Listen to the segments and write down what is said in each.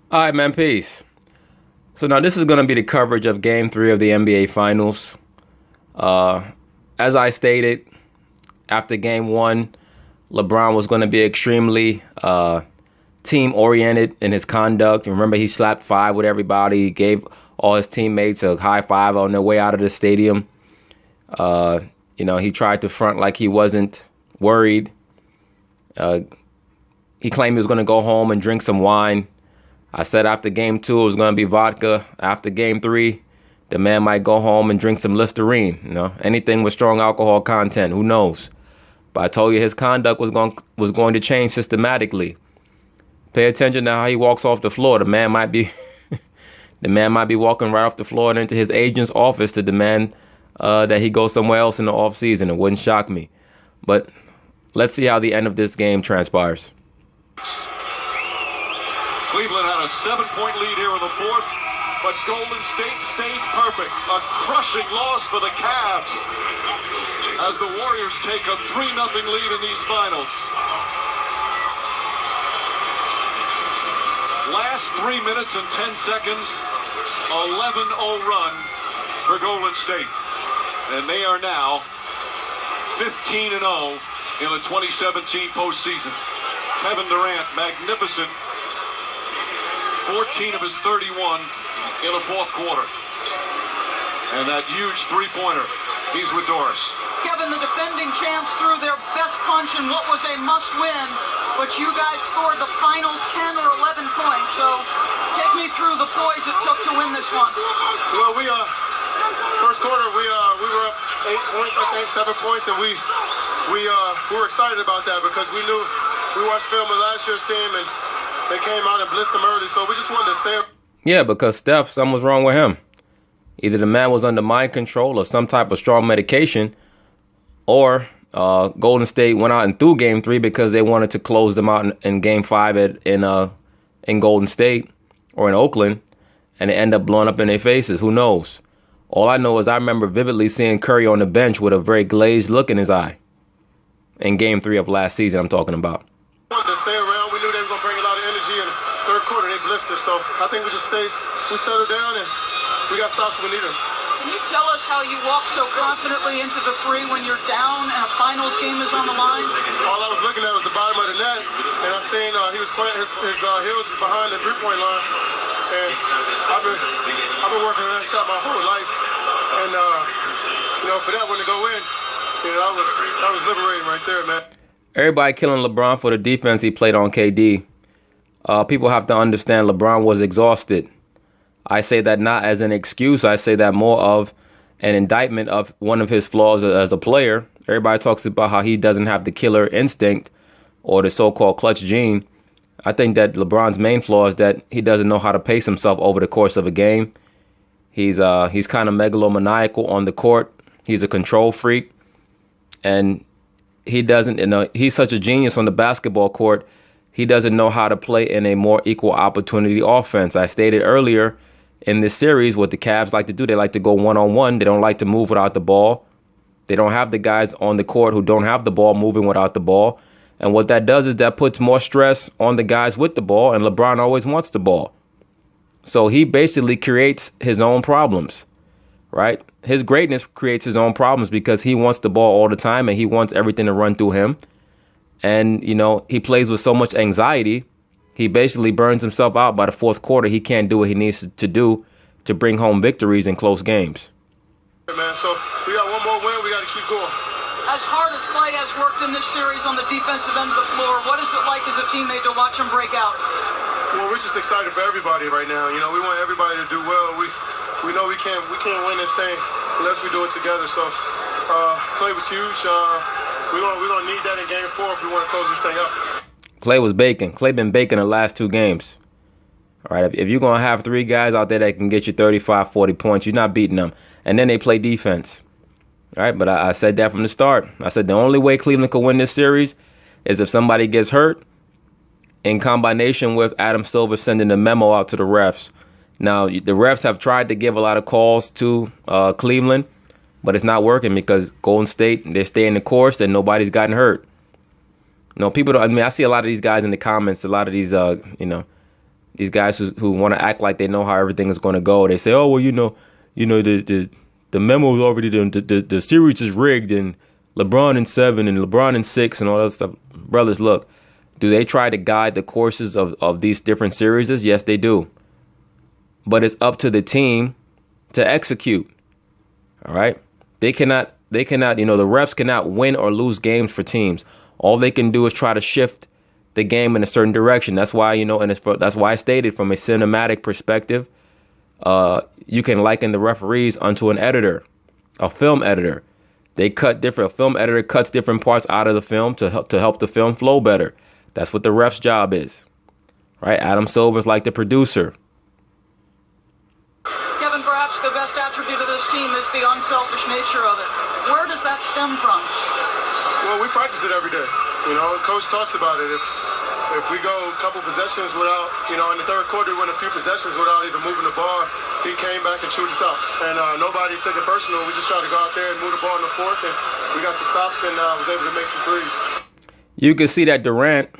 All right, man, peace. So now this is going to be the coverage of Game 3 of the NBA Finals. As I stated, after Game 1, LeBron was going to be extremely team-oriented in his conduct. Remember, he slapped five with everybody. He gave all his teammates a high five on their way out of the stadium. He tried to front like he wasn't worried. He claimed he was going to go home and drink some wine. I said after Game 2 it was going to be vodka. After Game 3, the man might go home and drink some Listerine. Anything with strong alcohol content. Who knows? But I told you his conduct was going to change systematically. Pay attention to how he walks off the floor. The man might be walking right off the floor and into his agent's office to demand that he go somewhere else in the offseason. It wouldn't shock me. But let's see how the end of this game transpires. Cleveland had a 7-point lead here in the fourth, but Golden State stays perfect. A crushing loss for the Cavs as the Warriors take a 3-0 lead in these finals. Last 3 minutes and 10 seconds, 11-0 run for Golden State. And they are now 15-0 in the 2017 postseason. Kevin Durant, magnificent. 14 of his 31 in the fourth quarter. And that huge three-pointer. He's with Doris. Kevin, the defending champs threw their best punch in what was a must-win, but you guys scored the final 10 or 11 points. So take me through the poise it took to win this one. Well, first quarter we were up 8 points, I think 7 points, and we were excited about that because we knew we watched film of last year's team and they came out and blitzed them early, so we just wanted to stay. Yeah, because Steph, something was wrong with him. Either the man was under mind control or some type of strong medication, or Golden State went out and threw Game 3 because they wanted to close them out in Game 5 in Golden State or in Oakland, and it ended up blowing up in their faces. Who knows? All I know is I remember vividly seeing Curry on the bench with a very glazed look in his eye in Game 3 of last season I'm talking about. We wanted to stay around. We knew they were going to bring a lot of energy in the third quarter. They blitzed us, so I think we settled down and we got stops when we need them. Can you tell us how you walk so confidently into the three when you're down and a finals game is on the line? All I was looking at was the bottom of the net, and I seen he was playing his heels behind the three-point line, and I've been working on that shot my whole life, and for that one to go in, that was liberating right there, man. Everybody killing LeBron for the defense he played on KD. People have to understand LeBron was exhausted. I say that not as an excuse. I say that more of an indictment of one of his flaws as a player. Everybody talks about how he doesn't have the killer instinct or the so-called clutch gene. I think that LeBron's main flaw is that he doesn't know how to pace himself over the course of a game. He's kind of megalomaniacal on the court. He's a control freak. And he doesn't, he's such a genius on the basketball court. He doesn't know how to play in a more equal opportunity offense. I stated earlier in this series what the Cavs like to do. They like to go one-on-one. They don't like to move without the ball. They don't have the guys on the court who don't have the ball moving without the ball. And what that does is that puts more stress on the guys with the ball, and LeBron always wants the ball. So he basically creates his own problems, right? His greatness creates his own problems because he wants the ball all the time and he wants everything to run through him. And, he plays with so much anxiety. He basically burns himself out by the fourth quarter. He can't do what he needs to do to bring home victories in close games. Man, so we got one more win. We got to keep going. As hard as Klay has worked in this series on the defensive end of the floor, what is it like as a teammate to watch him break out? Well, we're just excited for everybody right now. We want everybody to do well. We know we can't win this thing unless we do it together. So Klay was huge. We're gonna need that in Game 4 if we want to close this thing up. Klay was baking. Klay been baking the last two games. All right, if you're going to have three guys out there that can get you 35, 40 points, you're not beating them. And then they play defense. All right, but I said that from the start. I said the only way Cleveland could win this series is if somebody gets hurt in combination with Adam Silver sending a memo out to the refs. Now, the refs have tried to give a lot of calls to Cleveland, but it's not working because Golden State, they're staying the course and nobody's gotten hurt. People don't, I see a lot of these guys in the comments, a lot of these, These guys who want to act like they know how everything is going to go. They say, oh, well, the memo is already done. The series is rigged, and LeBron in 7 and LeBron in 6 and all that stuff. Brothers, look, do they try to guide the courses of these different series? Yes, they do. But it's up to the team to execute. All right. They cannot, the refs cannot win or lose games for teams. All they can do is try to shift the game in a certain direction. That's why, that's why I stated from a cinematic perspective, you can liken the referees unto an editor, a film editor. A film editor cuts different parts out of the film to help the film flow better. That's what the ref's job is. Right? Adam Silver's like the producer. Kevin, perhaps the best attribute of this team is the unselfish nature of it. Where does that stem from? Well, we practice it every day. Coach talks about it. If we go a couple possessions without, in the third quarter, we went a few possessions without even moving the ball, he came back and chewed us out. And nobody took it personal. We just tried to go out there and move the ball in the fourth, and we got some stops and was able to make some threes. You can see that Durant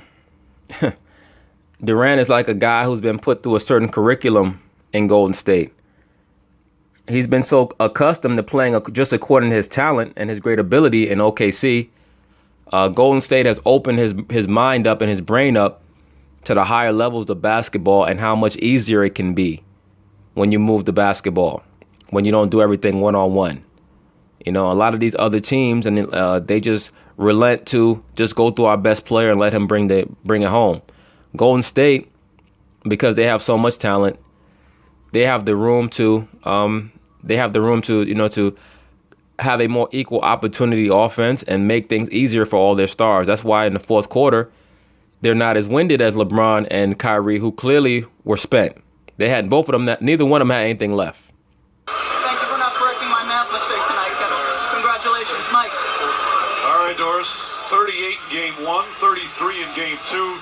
is like a guy who's been put through a certain curriculum in Golden State. He's been so accustomed to playing just according to his talent and his great ability in OKC. Golden State has opened his mind up and his brain up to the higher levels of basketball and how much easier it can be when you move the basketball, when you don't do everything one-on-one. A lot of these other teams, and they just relent to just go through our best player and let him bring it home. Golden State, because they have so much talent, they have the room to to have a more equal opportunity offense and make things easier for all their stars. That's why in the fourth quarter, they're not as winded as LeBron and Kyrie, who clearly were spent. They had both of them, neither one of them had anything left. Thank you for not correcting my math mistake tonight, Kevin. Congratulations, Mike. All right, Doris, 38 in game 1, 33 in game 2,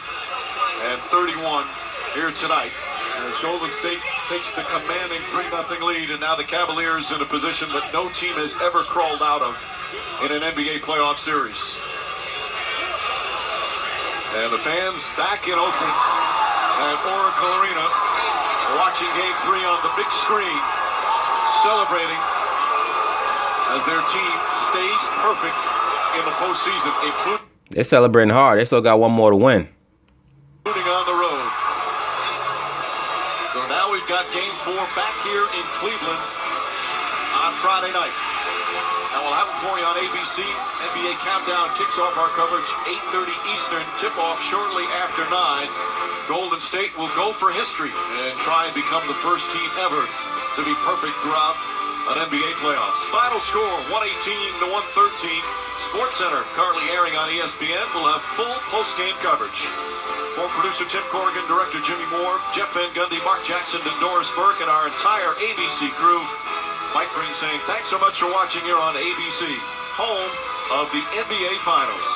and 31 here tonight. As Golden State takes the commanding 3-0 lead, and now the Cavaliers in a position that no team has ever crawled out of in an NBA playoff series. And the fans back in Oakland at Oracle Arena, watching Game 3 on the big screen, celebrating as their team stays perfect in the postseason, including... They're celebrating hard. They still got one more to win. Including on the road. So now we've got Game 4 back here in Cleveland on Friday night. And we'll have it for you on ABC. NBA Countdown kicks off our coverage 8:30 Eastern. Tip-off shortly after 9. Golden State will go for history and try and become the first team ever to be perfect throughout an NBA playoffs. Final score, 118-113. SportsCenter, currently airing on ESPN, will have full post-game coverage. For producer Tim Corrigan, director Jimmy Moore, Jeff Van Gundy, Mark Jackson, and Doris Burke, and our entire ABC crew, Mike Green saying thanks so much for watching here on ABC, home of the NBA Finals.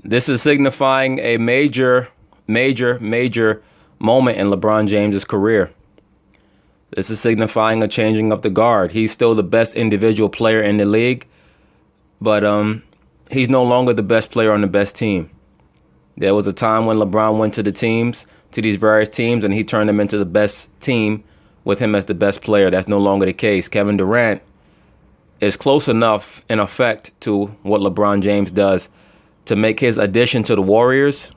This is signifying a major moment in LeBron James's career. This is signifying a changing of the guard. He's still the best individual player in the league, but he's no longer the best player on the best team. There was a time when LeBron went to these various teams, and he turned them into the best team with him as the best player. That's no longer the case. Kevin Durant is close enough in effect to what LeBron James does to make his addition to the Warriors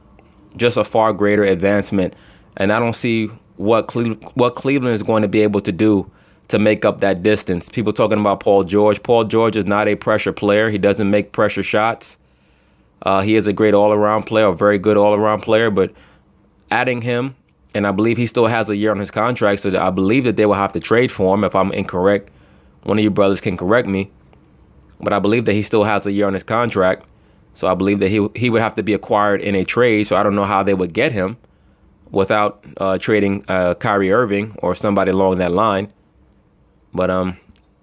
just a far greater advancement. And I don't see what Cleveland is going to be able to do to make up that distance. People talking about Paul George. Paul George is not a pressure player. He doesn't make pressure shots. He is a great all-around player, a very good all-around player. But adding him, and I believe he still has a year on his contract, so I believe that they will have to trade for him. If I'm incorrect, one of you brothers can correct me. But I believe that he still has a year on his contract. So I believe that he would have to be acquired in a trade. So I don't know how they would get him without trading Kyrie Irving or somebody along that line. But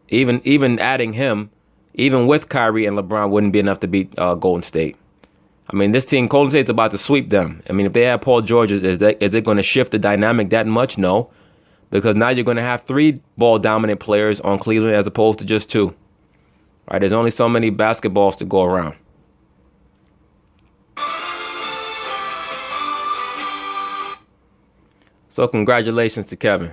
even adding him, even with Kyrie and LeBron, wouldn't be enough to beat Golden State. I mean, this team, Golden State's about to sweep them. I mean, if they have Paul George, is it going to shift the dynamic that much? No, because now you're going to have 3 ball-dominant players on Cleveland as opposed to just 2. All right, there's only so many basketballs to go around. So congratulations to Kevin.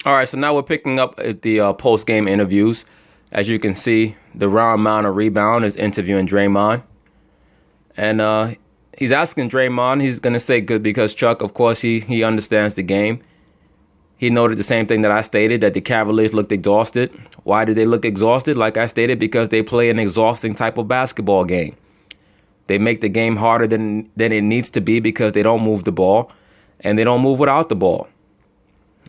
All right, so now we're picking up at the post-game interviews. As you can see, the round amount of rebound is interviewing Draymond. And he's asking Draymond, he's going to say good because Chuck, of course, he understands the game. He noted the same thing that I stated, that the Cavaliers looked exhausted. Why did they look exhausted? Like I stated, because they play an exhausting type of basketball game. They make the game harder than it needs to be because they don't move the ball, and they don't move without the ball.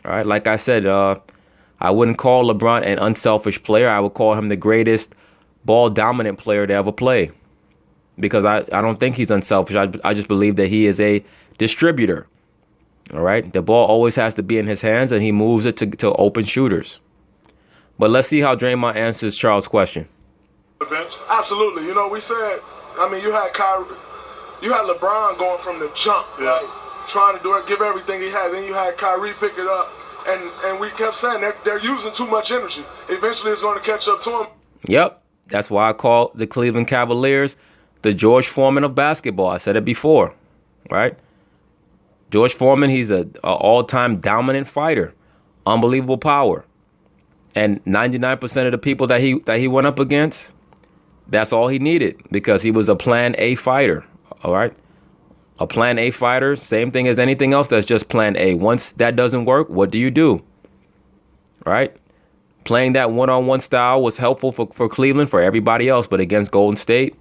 All right, like I said, I wouldn't call LeBron an unselfish player. I would call him the greatest ball-dominant player to ever play, because I don't think he's unselfish. I just believe that he is a distributor. All right, the ball always has to be in his hands, and he moves it to open shooters. But let's see how Draymond answers Charles' question. Absolutely. You know, we said, I mean, you had Kyrie, you had LeBron going from the jump, like trying to do it, give everything he had. Then you had Kyrie pick it up, and we kept saying they're using too much energy. Eventually, it's going to catch up to them. Yep, that's why I call the Cleveland Cavaliers the George Foreman of basketball. I said it before, right? George Foreman, he's an all-time dominant fighter, unbelievable power. And 99% of the people that he went up against, that's all he needed, because he was a plan A fighter, all right? A plan A fighter, same thing as anything else that's just plan A. Once that doesn't work, what do you do? Right? Playing that one-on-one style was helpful for Cleveland, for everybody else, but against Golden State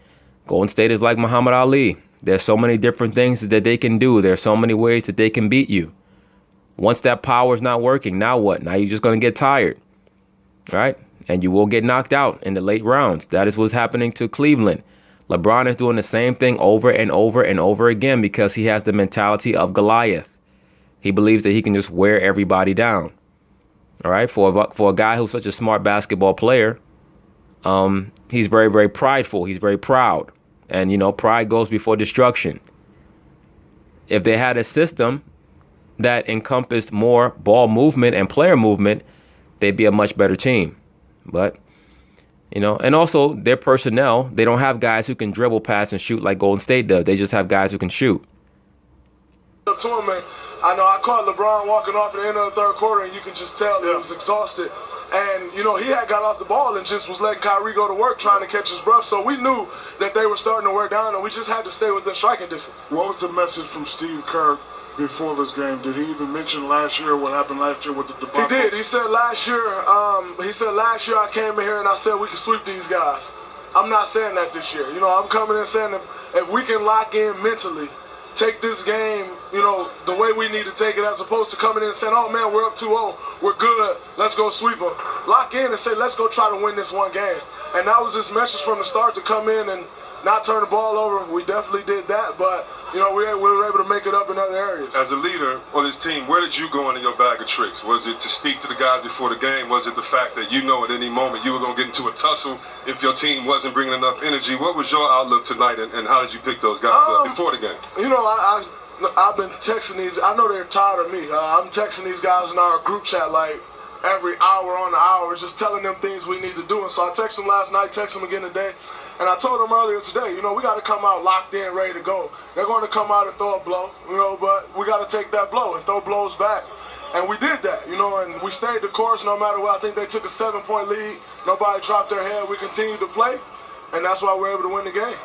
is like Muhammad Ali. There's so many different things that they can do. There's so many ways that they can beat you. Once that power is not working, now what? Now you're just going to get tired, right? And you will get knocked out in the late rounds. That is what's happening to Cleveland. LeBron is doing the same thing over and over and over again because he has the mentality of Goliath. He believes that he can just wear everybody down. All right, for a guy who's such a smart basketball player, he's very, very prideful. He's very proud. And, you know, pride goes before destruction. If they had a system that encompassed more ball movement and player movement, they'd be a much better team. But, you know, and also their personnel, they don't have guys who can dribble, pass, and shoot like Golden State does. They just have guys who can shoot. I know I caught LeBron walking off at the end of the third quarter, and you can just tell he was exhausted. And, you know, he had got off the ball and just was letting Kyrie go to work trying to catch his breath. So we knew that they were starting to wear down, and we just had to stay within striking distance. What was the message from Steve Kerr before this game? Did he even mention last year, what happened last year with the debacle? He did. He said last year I came in here and I said we can sweep these guys. I'm not saying that this year. You know, I'm coming in saying that if we can lock in mentally, take this game, you know, the way we need to take it, as opposed to coming in and saying, oh, man, we're up 2-0, we're good, let's go sweep them. Lock in and say, let's go try to win this one game. And that was his message from the start, to come in and not turn the ball over. We definitely did that, but, you know, we were able to make it up in other areas. As a leader on this team, where did you go into your bag of tricks? Was it to speak to the guys before the game? Was it the fact that you know at any moment you were going to get into a tussle if your team wasn't bringing enough energy? What was your outlook tonight, and how did you pick those guys up before the game? You know, I've been texting these. I know they're tired of me. I'm texting these guys in our group chat like every hour on the hour, just telling them things we need to do. And so I texted them last night, texted them again today. And I told them earlier today, you know, we got to come out locked in, ready to go. They're going to come out and throw a blow, you know, but we got to take that blow and throw blows back. And we did that, you know, and we stayed the course no matter what. I think they took a 7-point lead. Nobody dropped their head. We continued to play, and that's why we're able to win the game.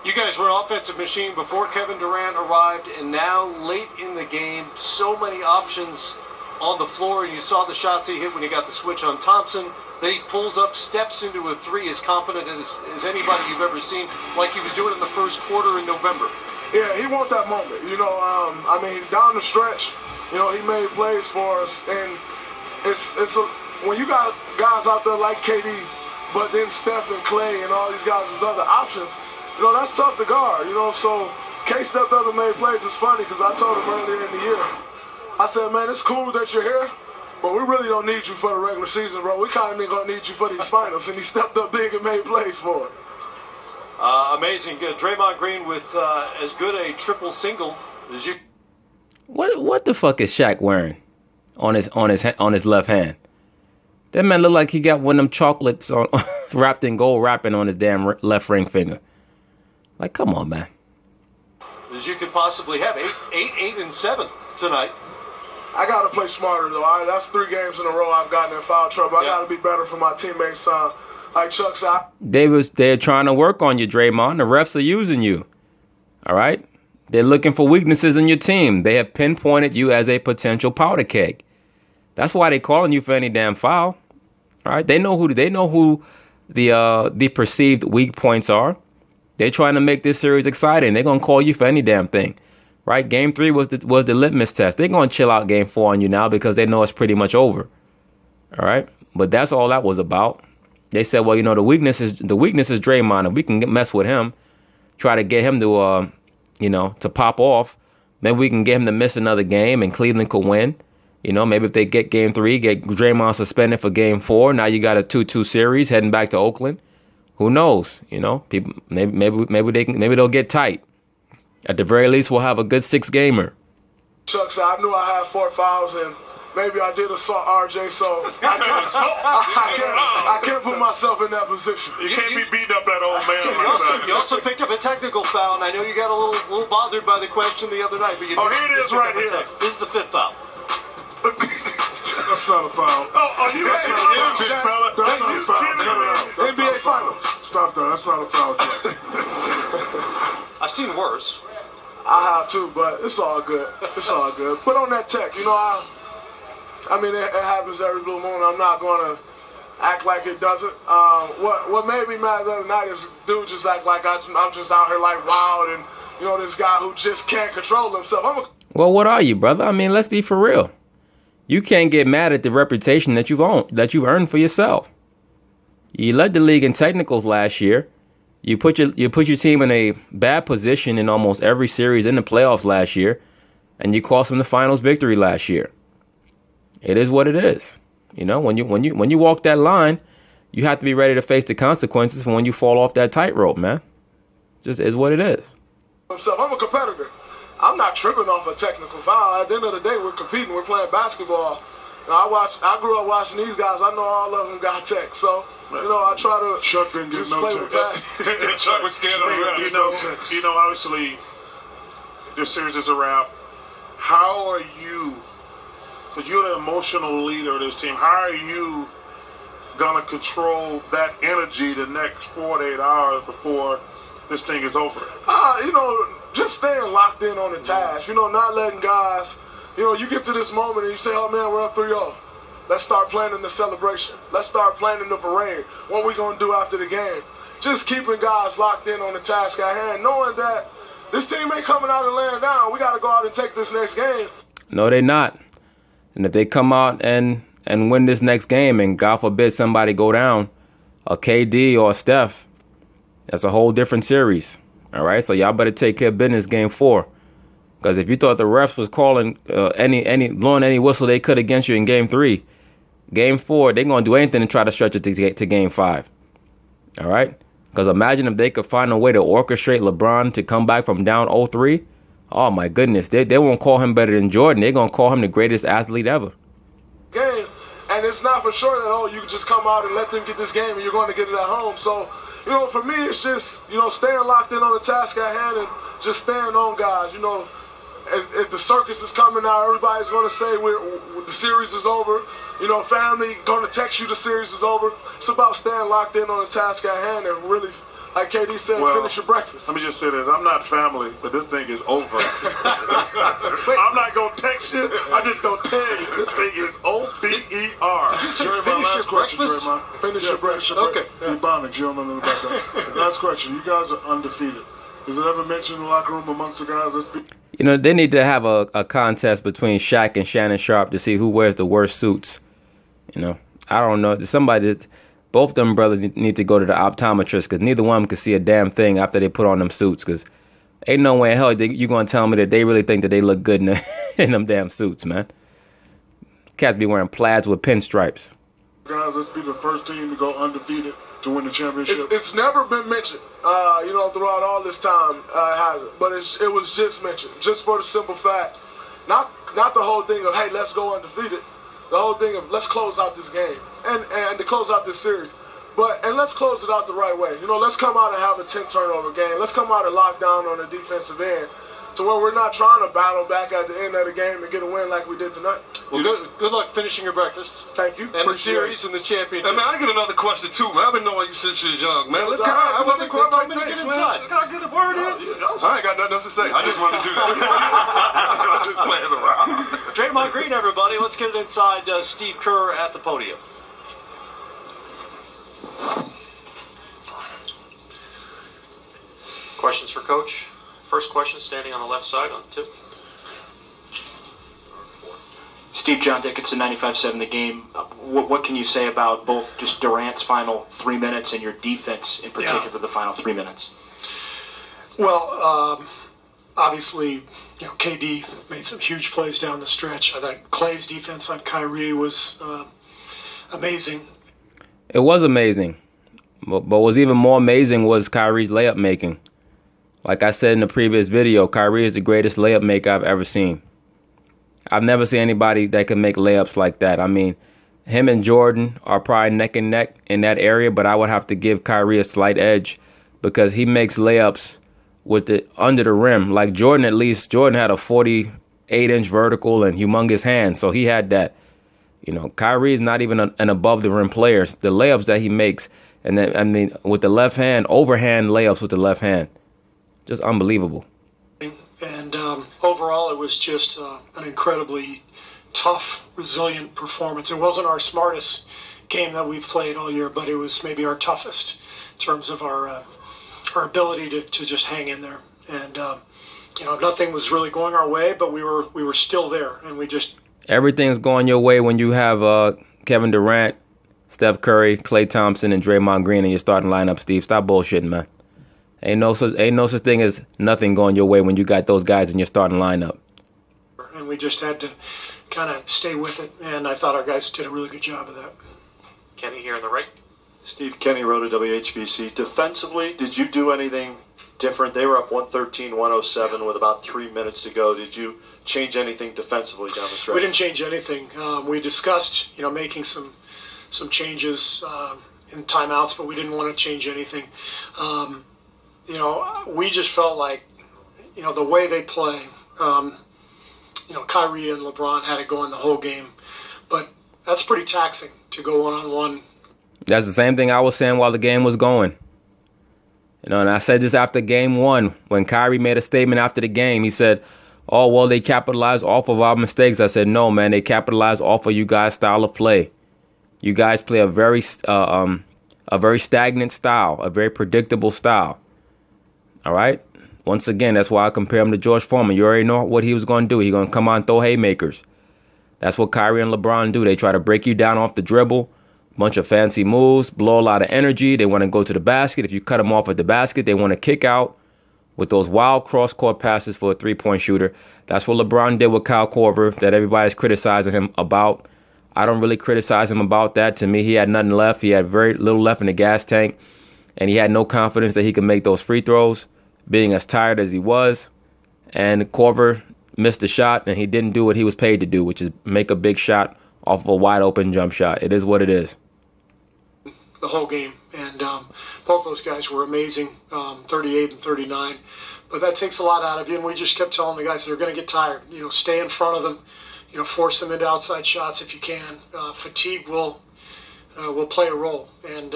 You guys were an offensive machine before Kevin Durant arrived, and now late in the game, so many options on the floor, and you saw the shots he hit when he got the switch on Thompson. Then he pulls up, steps into a three, as confident as anybody you've ever seen, like he was doing in the first quarter in November. Yeah, he wants that moment. You know, I mean, down the stretch, you know, he made plays for us, and when you got guys out there like KD, but then Steph and Clay and all these guys as other options, you know, that's tough to guard. You know, so K stepped up and made plays. It's funny because I told him earlier in the year, I said, man, it's cool that you're here, but we really don't need you for the regular season, bro. We kind of gonna need you for these finals. And he stepped up big and made plays for it. Amazing. Draymond Green with as good a triple single as you. What the fuck is Shaq wearing on his left hand? That man look like he got one of them chocolates wrapped in gold wrapping on his damn left ring finger. Like, come on, man. As you could possibly have 8, 8, and 7. tonight. I got to play smarter, though. That's 3 games in a row I've gotten in foul trouble. I got to be better for my teammates. Like Chuck said, They're trying to work on you, Draymond. The refs are using you. All right? They're looking for weaknesses in your team. They have pinpointed you as a potential powder keg. That's why they're calling you for any damn foul. All right? They know who the perceived weak points are. They're trying to make this series exciting. They're gonna call you for any damn thing. Right? Game 3 was the litmus test. They're gonna chill out Game 4 on you now because they know it's pretty much over. All right? But that's all that was about. They said, well, the weakness is Draymond, and we can mess with him, try to get him to to pop off. Maybe we can get him to miss another game, and Cleveland could win. Maybe if they get Game 3, get Draymond suspended for Game 4. Now you got a 2-2 series heading back to Oakland. Who knows? People maybe they'll get tight. At the very least, we'll have a good 6-gamer. Chuck said, I knew I had 4 fouls, and maybe I did assault RJ, so I can't put myself in that position. You can't be beating up that old man like that. You also picked up a technical foul, and I know you got a little bothered by the question the other night. But here it is right here. This is the 5th foul. That's not a foul. Big fella. That's not a foul. NBA Finals. Stop that. That's not a foul, Jack. I've seen worse. I have too, but it's all good. It's all good. Put on that tech. I mean, it happens every blue moon. I'm not going to act like it doesn't. What made me mad the other night is dude just act like I'm just out here like wild and, this guy who just can't control himself. Well, what are you, brother? I mean, let's be for real. You can't get mad at the reputation that you've earned for yourself. You led the league in technicals last year. You put your team in a bad position in almost every series in the playoffs last year, and you cost them the finals victory last year. It is what it is. When you walk that line, you have to be ready to face the consequences for when you fall off that tightrope, man. Just is what it is. I'm a competitor. I'm not tripping off a technical foul. At the end of the day, we're competing. We're playing basketball. I grew up watching these guys. I know all of them got tech. So, I try to Chuck didn't get just no play text. with that. Chuck was scared of the obviously, this series is a wrap. How are you, because you're the emotional leader of this team, how are you going to control that energy the next 48 hours before this thing is over? Just staying locked in on the task. Not letting guys, you get to this moment and you say, oh man, we're up 3-0. Let's start planning the celebration. Let's start planning the parade. What we going to do after the game? Just keeping guys locked in on the task at hand, knowing that this team ain't coming out and laying down. We got to go out and take this next game. No, they're not. And if they come out and win this next game, and God forbid somebody go down, a KD or a Steph, that's a whole different series. All right, so y'all better take care of business Game 4. Because if you thought the refs was calling blowing any whistle they could against you in Game 3, Game 4, they're going to do anything to try to stretch it to Game 5. All right? Because imagine if they could find a way to orchestrate LeBron to come back from down 0-3. Oh, my goodness. They won't call him better than Jordan. They're going to call him the greatest athlete ever. Game, and it's not for sure that, you can just come out and let them get this game and you're going to get it at home. So, for me, it's just, staying locked in on the task at hand and just staying on guys. If the circus is coming out, everybody's going to say the series is over. Family going to text you the series is over. It's about staying locked in on the task at hand and really, like KD said, finish your breakfast. Let me just say this. I'm not family, but this thing is over. I'm not going to text you. I'm just going to tell you this thing is O-B-E-R. Did you say finish your breakfast? Finish your breakfast. Okay. Ebonics, you don't know nothing about that. Last question. You guys are undefeated. Is it ever mentioned in the locker room amongst the guys? They need to have a contest between Shaq and Shannon Sharp to see who wears the worst suits. I don't know. Both of them brothers need to go to the optometrist because neither one of them can see a damn thing after they put on them suits. Because ain't no way in hell you're going to tell me that they really think that they look good in them damn suits, man. Cats be wearing plaids with pinstripes. Guys, let's be the first team to go undefeated to win the championship. It's never been mentioned, throughout all this time. It hasn't. But it was just mentioned, just for the simple fact, not the whole thing of, hey, let's go undefeated. The whole thing of let's close out this game and to close out this series. And let's close it out the right way. Let's come out and have a 10 turnover game. Let's come out and lock down on the defensive end. to where we're not trying to battle back at the end of the game and get a win like we did tonight. Well, good luck finishing your breakfast. Thank you. And the series and the championship. Hey, man, I get another question, too, man. I've been knowing you since you was young, man. Look, I I wasn't quite ready to get inside. Look how good a word is. I ain't got nothing else to say. I just wanted to do that. I'm just playing around. Draymond Green, everybody. Let's get it inside Steve Kerr at the podium. Questions for Coach? First question, standing on the left side on 2. Steve, John Dickinson, 95-7 The Game. What can you say about both just Durant's final 3 minutes and your defense in particular, the final 3 minutes? Well, obviously, KD made some huge plays down the stretch. I thought Clay's defense on Kyrie was amazing. It was amazing. But what was even more amazing was Kyrie's layup making. Like I said in the previous video, Kyrie is the greatest layup maker I've ever seen. I've never seen anybody that can make layups like that. I mean, him and Jordan are probably neck and neck in that area, but I would have to give Kyrie a slight edge because he makes layups with it under the rim. Like Jordan, at least, Jordan had a 48-inch vertical and humongous hands, so he had that. Kyrie is not even an above-the-rim player. The layups that he makes, and then, I mean, with the left hand, overhand layups with the left hand. Just unbelievable. And overall, it was just an incredibly tough, resilient performance. It wasn't our smartest game that we've played all year, but it was maybe our toughest in terms of our ability to just hang in there. And nothing was really going our way, but we were still there, and we just. Everything's going your way when you have Kevin Durant, Steph Curry, Klay Thompson, and Draymond Green in your starting lineup. Steve, stop bullshitting, man. Ain't no such thing as nothing going your way when you got those guys in your starting lineup. And we just had to kind of stay with it, and I thought our guys did a really good job of that. Kenny here on the right. Steve, Kenny Rhoda, WHBC. Defensively, did you do anything different? They were up 113-107 with about 3 minutes to go. Did you change anything defensively down the stretch? We didn't change anything. We discussed, making some changes in timeouts, but we didn't want to change anything. We just felt like, the way they play, Kyrie and LeBron had it going the whole game. But that's pretty taxing to go one-on-one. That's the same thing I was saying while the game was going. And I said this after game 1 when Kyrie made a statement after the game. He said, oh, well, they capitalized off of our mistakes. I said, no, man, they capitalized off of you guys' style of play. You guys play a very stagnant style, a very predictable style. All right? Once again, that's why I compare him to George Foreman. You already know what he was going to do. He's going to come on and throw haymakers. That's what Kyrie and LeBron do. They try to break you down off the dribble, bunch of fancy moves, blow a lot of energy. They want to go to the basket. If you cut them off at the basket, they want to kick out with those wild cross-court passes for a three-point shooter. That's what LeBron did with Kyle Korver that everybody's criticizing him about. I don't really criticize him about that. To me, he had nothing left. He had very little left in the gas tank, and he had no confidence that he could make those free throws, being as tired as he was. And Korver missed the shot, and he didn't do what he was paid to do, which is make a big shot off of a wide-open jump shot. It is what it is. The whole game, and both those guys were amazing, 38 and 39. But that takes a lot out of you, and we just kept telling the guys they're going to get tired. Stay in front of them, force them into outside shots if you can. Fatigue will play a role, and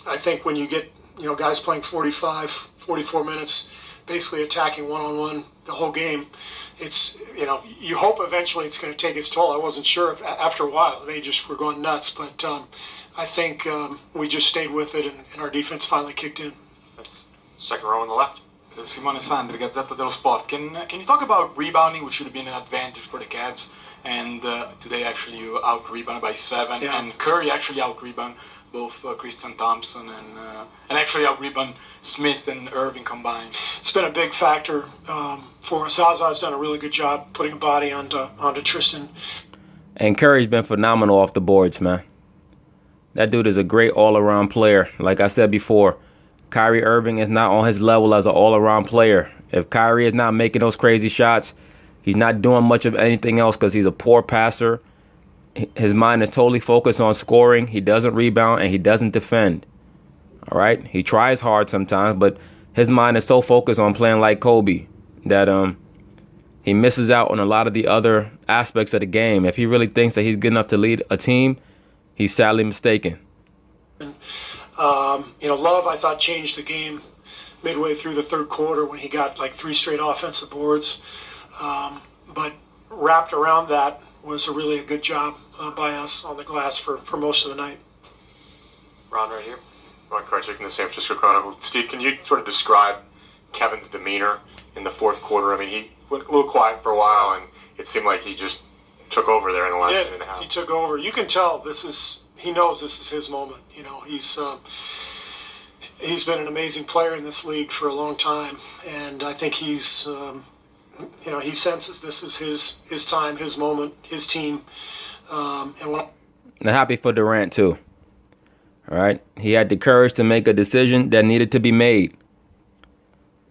I think when you get guys playing 45, 44 minutes, basically attacking one-on-one the whole game, it's you hope eventually it's going to take its toll. I wasn't sure if after a while they just were going nuts, but I think we just stayed with it, and our defense finally kicked in. Second row on the left. Simone Sandri, Gazzetta dello Sport. Can you talk about rebounding, which should have been an advantage for the Cavs, and today actually you out-rebounded by 7, and Curry actually out-rebounded both Christian Thompson and actually out-rebounded Smith and Irving combined. It's been a big factor for us. Zaza's done a really good job putting a body onto Tristan. And Curry's been phenomenal off the boards, man. That dude is a great all-around player. Like I said before, Kyrie Irving is not on his level as an all-around player. If Kyrie is not making those crazy shots, he's not doing much of anything else because he's a poor passer. His mind is totally focused on scoring. He doesn't rebound, and he doesn't defend. All right? He tries hard sometimes, but his mind is so focused on playing like Kobe that he misses out on a lot of the other aspects of the game. If he really thinks that he's good enough to lead a team, he's sadly mistaken. Love, I thought, changed the game midway through the third quarter when he got like 3 straight offensive boards. But wrapped around that was really a good job by us on the glass for most of the night. Ron, right here. Ron Karchik in the San Francisco Chronicle. Steve, can you sort of describe Kevin's demeanor in the fourth quarter? I mean, he went a little quiet for a while, and it seemed like he just took over there in the last minute and a half. He took over. You can tell he knows this is his moment. He's been an amazing player in this league for a long time, and I think he senses this is his time, his moment, his team. I'm happy for Durant too. All right, he had the courage to make a decision that needed to be made.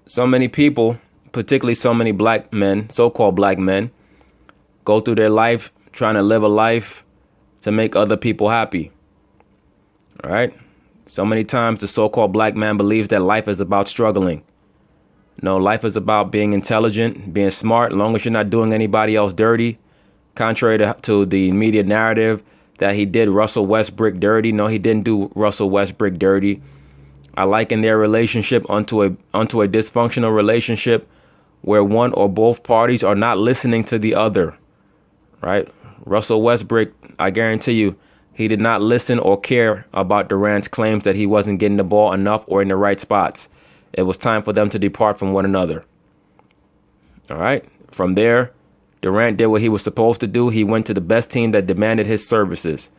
So many people, particularly so many black men, so-called black men, go through their life trying to live a life to make other people happy. All right. So many times the so-called black man believes that life is about struggling. No, life is about being intelligent, being smart, as long as you're not doing anybody else dirty. Contrary to the media narrative that he did Russell Westbrook dirty. No, he didn't do Russell Westbrook dirty. I liken their relationship onto a dysfunctional relationship where one or both parties are not listening to the other. Right? Russell Westbrook, I guarantee you, he did not listen or care about Durant's claims that he wasn't getting the ball enough or in the right spots. It was time for them to depart from one another. All right. From there, Durant did what he was supposed to do. He went to the best team that demanded his services.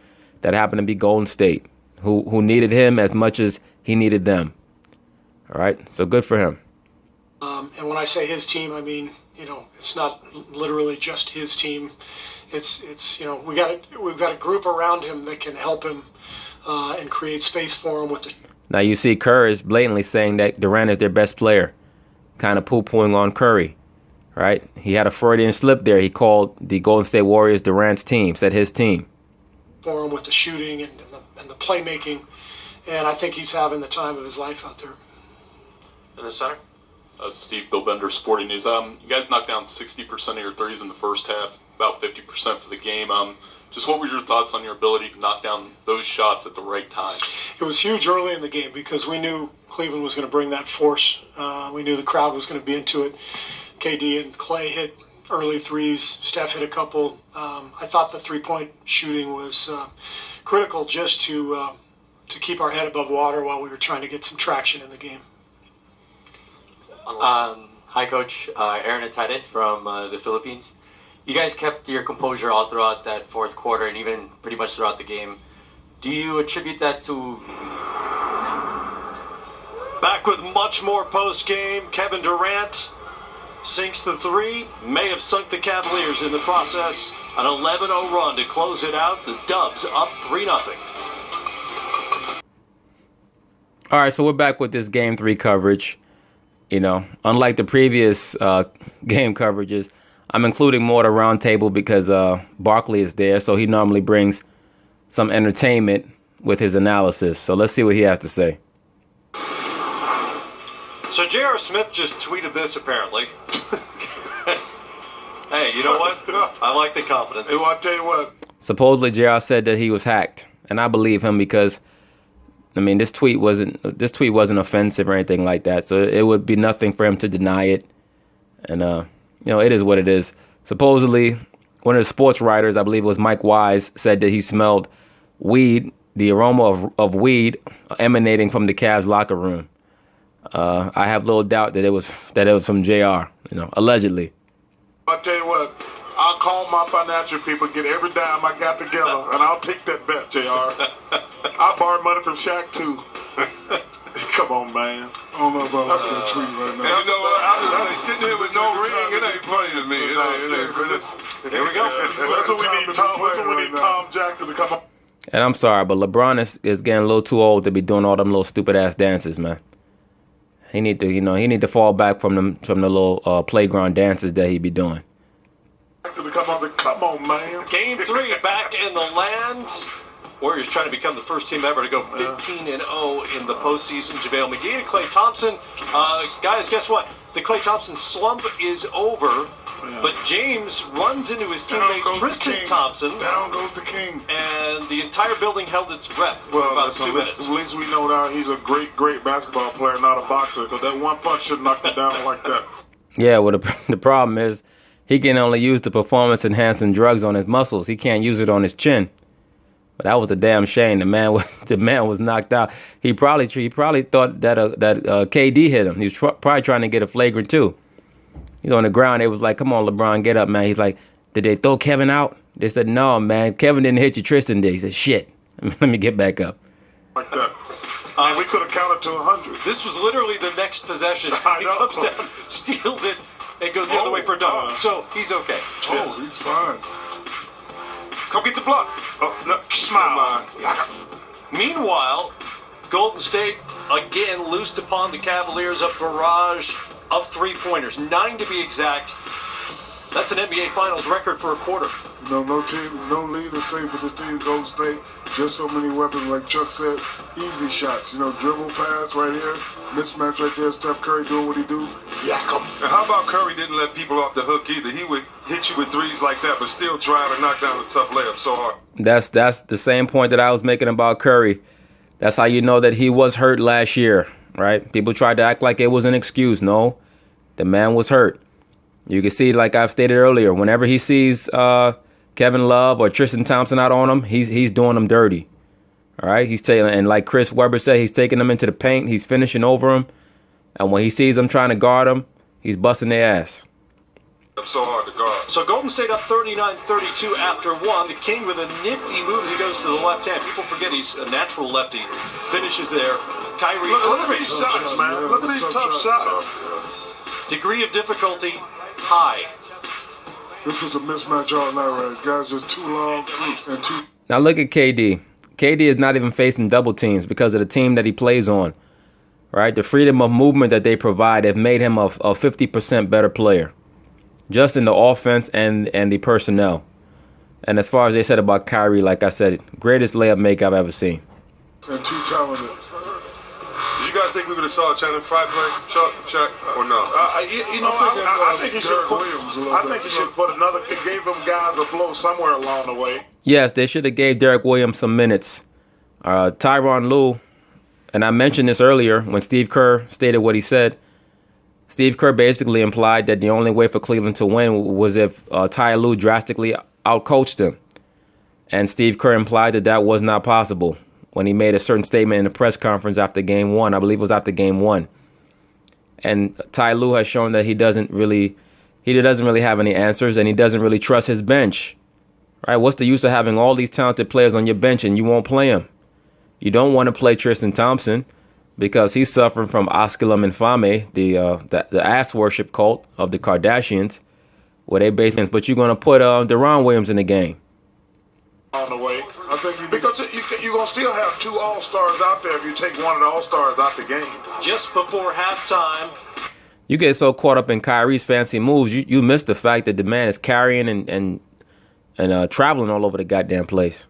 That happened to be Golden State, who needed him as much as he needed them. All right. So good for him. And when I say his team, I mean, it's not literally just his team. It's we've got a group around him that can help him and create space for him with the. Now you see Curry is blatantly saying that Durant is their best player, kind of poo-pooing on Curry, right? He had a Freudian slip there. He called the Golden State Warriors Durant's team, said his team. For him with the shooting and the playmaking, and I think he's having the time of his life out there. In the center. Steve, Bill Bender, Sporting News. You guys knocked down 60% of your threes in the first half, about 50% for the game. Just what were your thoughts on your ability to knock down those shots at the right time? It was huge early in the game because we knew Cleveland was going to bring that force. We knew the crowd was going to be into it. KD and Clay hit early threes. Steph hit a couple. I thought the three-point shooting was critical just to keep our head above water while we were trying to get some traction in the game. Hi, Coach. Aaron Untitled from the Philippines. You guys kept your composure all throughout that fourth quarter and even pretty much throughout the game. Do you attribute that to... Back with much more post-game. Kevin Durant sinks the three. May have sunk the Cavaliers in the process. An 11-0 run to close it out. The Dubs up 3-0. All right, so we're back with this Game 3 coverage. Unlike the previous game coverages, I'm including more to roundtable because Barkley is there, so he normally brings some entertainment with his analysis. So let's see what he has to say. So J.R. Smith just tweeted this, apparently. Hey, you know what? I like the confidence. Hey, well, I'll tell you what. Supposedly, J.R. said that he was hacked, and I believe him because, this tweet wasn't offensive or anything like that. So it would be nothing for him to deny it, and it is what it is. Supposedly, one of the sports writers, I believe it was Mike Wise, said that he smelled weed, the aroma of weed emanating from the Cavs locker room. I have little doubt that it was from JR, allegedly. I'll tell you what, I'll call my financial people, get every dime I got together, and I'll take that bet, JR. I borrowed money from Shaq, too. Come on, man. I don't know about that tweet right now. You know what? I was like, sitting here with no ring, it ain't funny to me. Here we go. That's what we need Tom Jackson to come on. And I'm sorry, but LeBron is getting a little too old to be doing all them little stupid ass dances, man. He need to fall back from the little playground dances that he be doing. Come on, man. Game 3 back in the land. Warriors trying to become the first team ever to go 15-0 in the postseason. JaVale McGee and Klay Thompson. Guys, guess what? the Klay Thompson slump is over, but James runs into his teammate Tristan Thompson. Down goes the king. And the entire building held its breath for about 2 minutes. At least we know now he's a great, great basketball player, not a boxer, because that one punch should knock you down like that. Yeah, well, the problem is he can only use the performance-enhancing drugs on his muscles. He can't use it on his chin. But that was a damn shame. The man was knocked out. He probably thought that KD hit him. He was probably trying to get a flagrant 2. He's on the ground. They was like, "Come on, LeBron, get up, man." He's like, "Did they throw Kevin out?" They said, "No, man. Kevin didn't hit you. Tristan did." He said, "Shit. Let me get back up." Like that. We could have counted to 100. This was literally the next possession. He comes down, steals it, and goes the other way for a dunk. So he's okay. Oh, he's fine. Come get the block. Oh, no, smile. Meanwhile, Golden State again loosed upon the Cavaliers, a barrage of three-pointers, 9 to be exact. That's an NBA Finals record for a quarter. No team, no lead is safe with this team, Golden State. Just so many weapons, like Chuck said, easy shots. Dribble pass right here, mismatch right there. Steph Curry doing what he do. Yak 'em. And how about Curry didn't let people off the hook either? He would hit you with threes like that, but still drive and knock down a tough layup so hard. That's the same point that I was making about Curry. That's how you know that he was hurt last year, right? People tried to act like it was an excuse. No, the man was hurt. You can see, like I've stated earlier, whenever he sees Kevin Love or Tristan Thompson out on him, he's doing them dirty. All right, he's taking, and like Chris Webber said, he's taking them into the paint. He's finishing over them, and when he sees them trying to guard him, he's busting their ass. So hard to guard. So Golden State up 39-32 after 1. The King with a nifty move as he goes to the left hand. People forget he's a natural lefty. Finishes there. Kyrie Look at Irving. these shots, man. Look at these tough shots. Degree of difficulty high. This was a mismatch all night, right? Guys just too long and too... Now look at KD. KD is not even facing double teams because of the team that he plays on. Right? The freedom of movement that they provide have made him a 50% better player. Just in the offense and the personnel. And as far as they said about Kyrie, like I said, greatest layup make I've ever seen. And too talented. Did you guys think we would have saw Channing Frye play, Chuck, or no? I think he should put Williams a little bit. I think he should put another. Gave them guys a blow somewhere along the way. Yes, they should have gave Derek Williams some minutes. Tyronn Lue, and I mentioned this earlier when Steve Kerr stated what he said. Steve Kerr basically implied that the only way for Cleveland to win was if Ty Lue drastically outcoached him. And Steve Kerr implied that was not possible when he made a certain statement in the press conference after Game 1. I believe it was after Game 1. And Ty Lue has shown that he doesn't really have any answers, and he doesn't really trust his bench. Right? What's the use of having all these talented players on your bench and you won't play them? You don't want to play Tristan Thompson because he's suffering from osculum infame, the ass worship cult of the Kardashians, where they base things. But you're going to put Deron Williams in the game. On the way. I think because you're going to still have 2 All-Stars out there if you take one of the All-Stars out the game. Just before halftime. You get so caught up in Kyrie's fancy moves, you miss the fact that the man is carrying and traveling all over the goddamn place.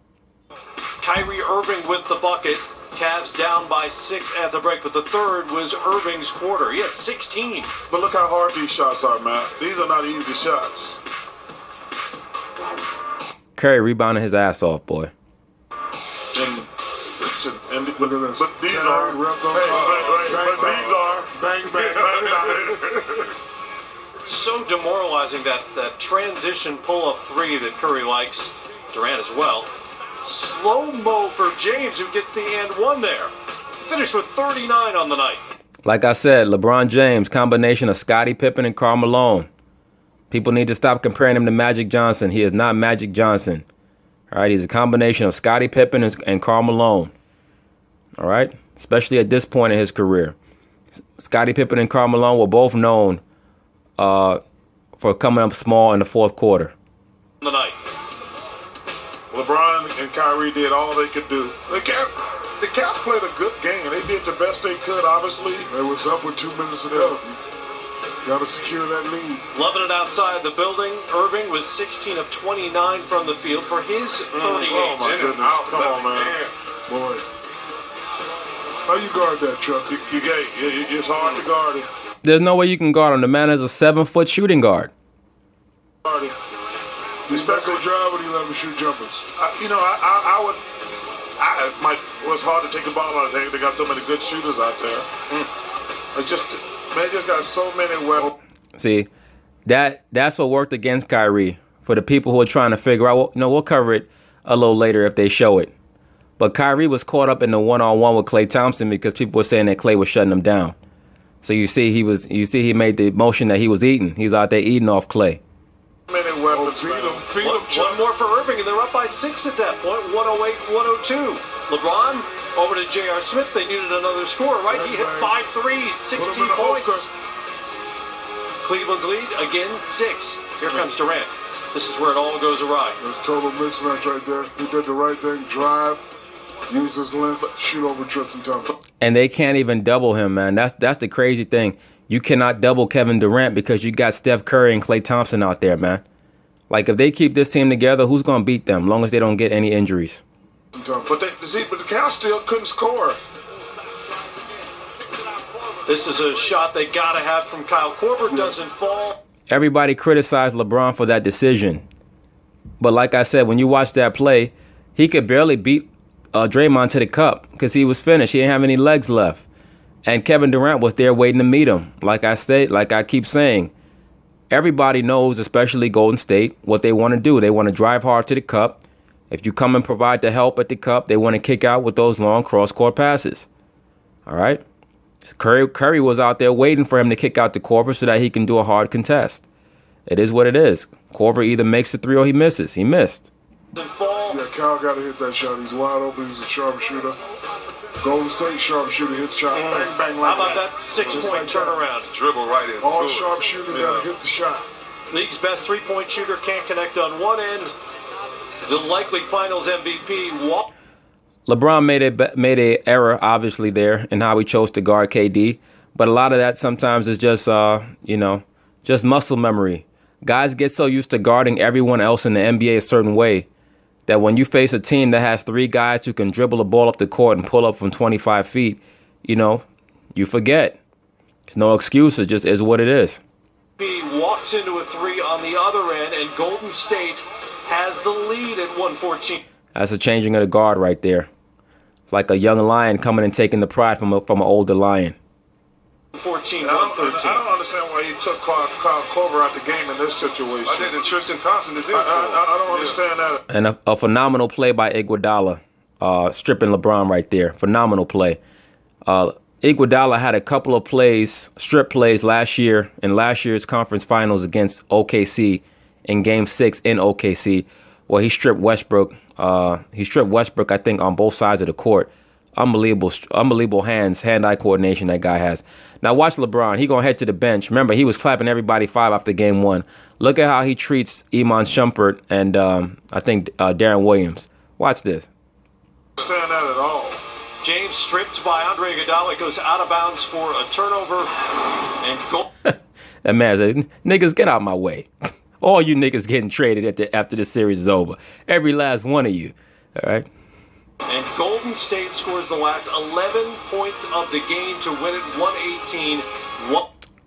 Kyrie Irving with the bucket. Cavs down by 6 at the break, but the third was Irving's quarter. He had 16. But look how hard these shots are, man. These are not easy shots. Curry rebounding his ass off, boy. And look at this. But these are. Bang, bang. So demoralizing that transition pull-up 3 that Curry likes. Durant as well. Slow-mo for James, who gets the and 1 there. Finished with 39 on the night. Like I said, LeBron James, combination of Scottie Pippen and Karl Malone. People need to stop comparing him to Magic Johnson. He is not Magic Johnson. All right, he's a combination of Scottie Pippen and Karl Malone. All right, especially at this point in his career. Scottie Pippen and Karl Malone were both known for coming up small in the fourth quarter. The night. LeBron and Kyrie did all they could do. The Cavs played a good game. They did the best they could, obviously. They was up with 2 minutes to go. Got to secure that lead. Loving it outside the building. Irving was 16 of 29 from the field for his 38. Oh, my goodness. Come on, man. Boy. How you guard that, Chuck? It's hard to guard it. There's no way you can guard him. The man is a 7-foot shooting guard. He's back to drive when he let him shoot jumpers. It was hard to take the ball on his hand. They got so many good shooters out there. It's just, man, just got so many weapons. See, that's what worked against Kyrie. For the people who are trying to figure out, we'll cover it a little later if they show it. But Kyrie was caught up in the one-on-one with Klay Thompson because people were saying that Klay was shutting him down. So you see he made the motion that he was eating. He's out there eating off Klay. Many weapons. Feed him. One more for Irving, and they're up by 6 at that point. 108-102. LeBron over to J.R. Smith. They needed another score, right? He hit 5 threes, 16 points. Cleveland's lead, again, 6. Here comes Durant. This is where it all goes awry. There's total mismatch right there. He did the right thing, drive, use his length, shoot over Tristan Thompson. And they can't even double him, man. That's the crazy thing. You cannot double Kevin Durant because you got Steph Curry and Klay Thompson out there, man. Like, if they keep this team together, who's going to beat them, as long as they don't get any injuries? But the Cavs still couldn't score. This is a shot they got to have from Kyle Korver. Doesn't fall. Everybody criticized LeBron for that decision. But like I said, when you watch that play, he could barely beat Draymond to the cup because he was finished. He didn't have any legs left. And Kevin Durant was there waiting to meet him. Like I keep saying, everybody knows, especially Golden State, what they want to do. They want to drive hard to the cup. If you come and provide the help at the cup, they want to kick out with those long cross-court passes. All right? Curry was out there waiting for him to kick out to Korver so that he can do a hard contest. It is what it is. Korver either makes the three or he misses. He missed. Yeah, Kyle got to hit that shot. He's wide open. He's a sharpshooter. Golden State sharpshooter hits shot. Bang, bang, like how about that 6-point turnaround? Dribble right in. All sharpshooters got to hit the shot. League's best 3-point shooter can't connect on one end. The likely Finals MVP. LeBron made a error, obviously, there in how he chose to guard KD. But a lot of that sometimes is just, just muscle memory. Guys get so used to guarding everyone else in the NBA a certain way that when you face a team that has 3 guys who can dribble the ball up the court and pull up from 25 feet, you forget. There's no excuse. It just is what it is. He walks into a 3 on the other end, and Golden State has the lead at 114. That's a changing of the guard right there. It's like a young lion coming and taking the pride from an older lion. 14, I don't understand why he took Kyle Korver out the game in this situation. I think Tristan Thompson is in. I don't understand that. And a phenomenal play by Iguodala, stripping LeBron right there. Phenomenal play. Iguodala had a couple of strip plays last year in last year's conference finals against OKC in Game 6 in OKC, where he stripped Westbrook. I think, on both sides of the court. Unbelievable hand-eye coordination that guy has. Now watch LeBron. He gonna head to the bench. Remember, he was clapping everybody 5 after Game 1. Look at how he treats Iman Shumpert and I think Darren Williams. Watch this. I don't understand that at all. James stripped by Andre Iguodala, goes out of bounds for a turnover and goal. That man said, "Niggas, get out my way." All you niggas getting traded after the series is over. Every last one of you. All right. And Golden State scores the last 11 points of the game to win it 118.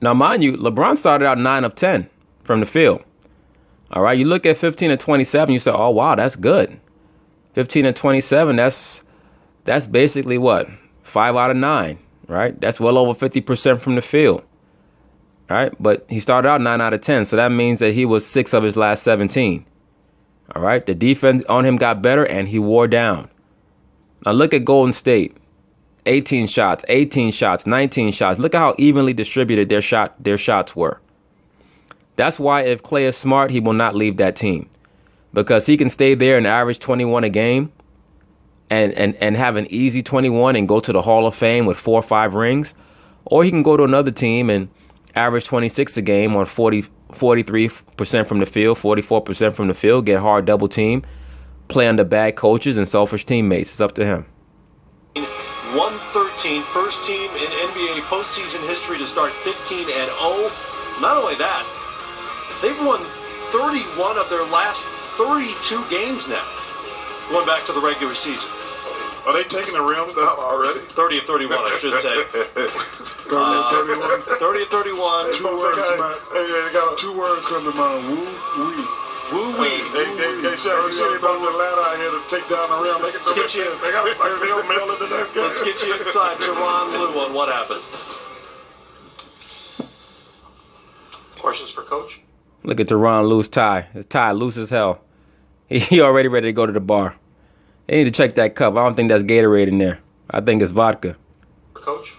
Now, mind you, LeBron started out 9 of 10 from the field. All right. You look at 15 of 27. You say, "Oh wow, that's good." 15 of 27. That's basically what? 5 out of 9. Right. That's well over 50% from the field. All right, but he started out 9 out of 10, so that means that he was 6 of his last 17. All right, the defense on him got better, and he wore down. Now look at Golden State. 18 shots, 18 shots, 19 shots. Look at how evenly distributed their shots were. That's why if Klay is smart, he will not leave that team. Because he can stay there and average 21 a game and have an easy 21 and go to the Hall of Fame with 4 or 5 rings. Or he can go to another team and average 26 a game on 43% from the field, 44% from the field, get hard double team, play under bad coaches and selfish teammates. It's up to him. 113, first team in NBA postseason history to start 15-0. Not only that, they've won 31 of their last 32 games now, going back to the regular season. Are they taking the rims down already? 30 and 31, I should say. 30 and 31. 30 and 31. Two words, man. They got two words come to mind. Woo-wee. Woo-wee. They said they brought the ladder out here to take down the rim. Let's get you. They'll mail it to that guy. Let's get you inside to Ron Lou on what happened. Questions for Coach? Look at Teron loose tie. His tie loose as hell. He already ready to go to the bar. They need to check that cup. I don't think that's Gatorade in there. I think it's vodka. For Coach?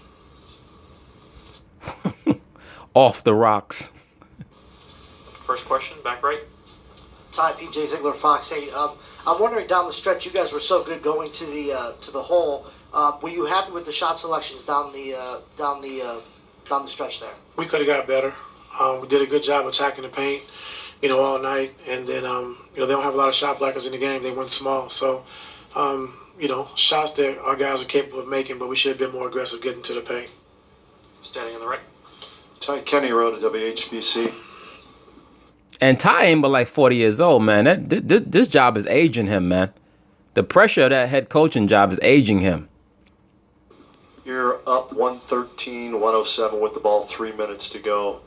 Off the rocks. First question, back right. Ty, PJ Ziegler, Fox 8. I'm wondering, down the stretch, you guys were so good going to the hole. Were you happy with the shot selections down the stretch there? We could have got better. We did a good job attacking the paint, all night. And then, they don't have a lot of shot blockers in the game. They went small. So, shots that our guys are capable of making, but we should have been more aggressive getting to the paint. Standing on the right. Ty Kenny wrote at WHBC. And Ty ain't but like 40 years old, man. This job is aging him, man. The pressure of that head coaching job is aging him. You're up 113-107 with the ball, 3 minutes to go.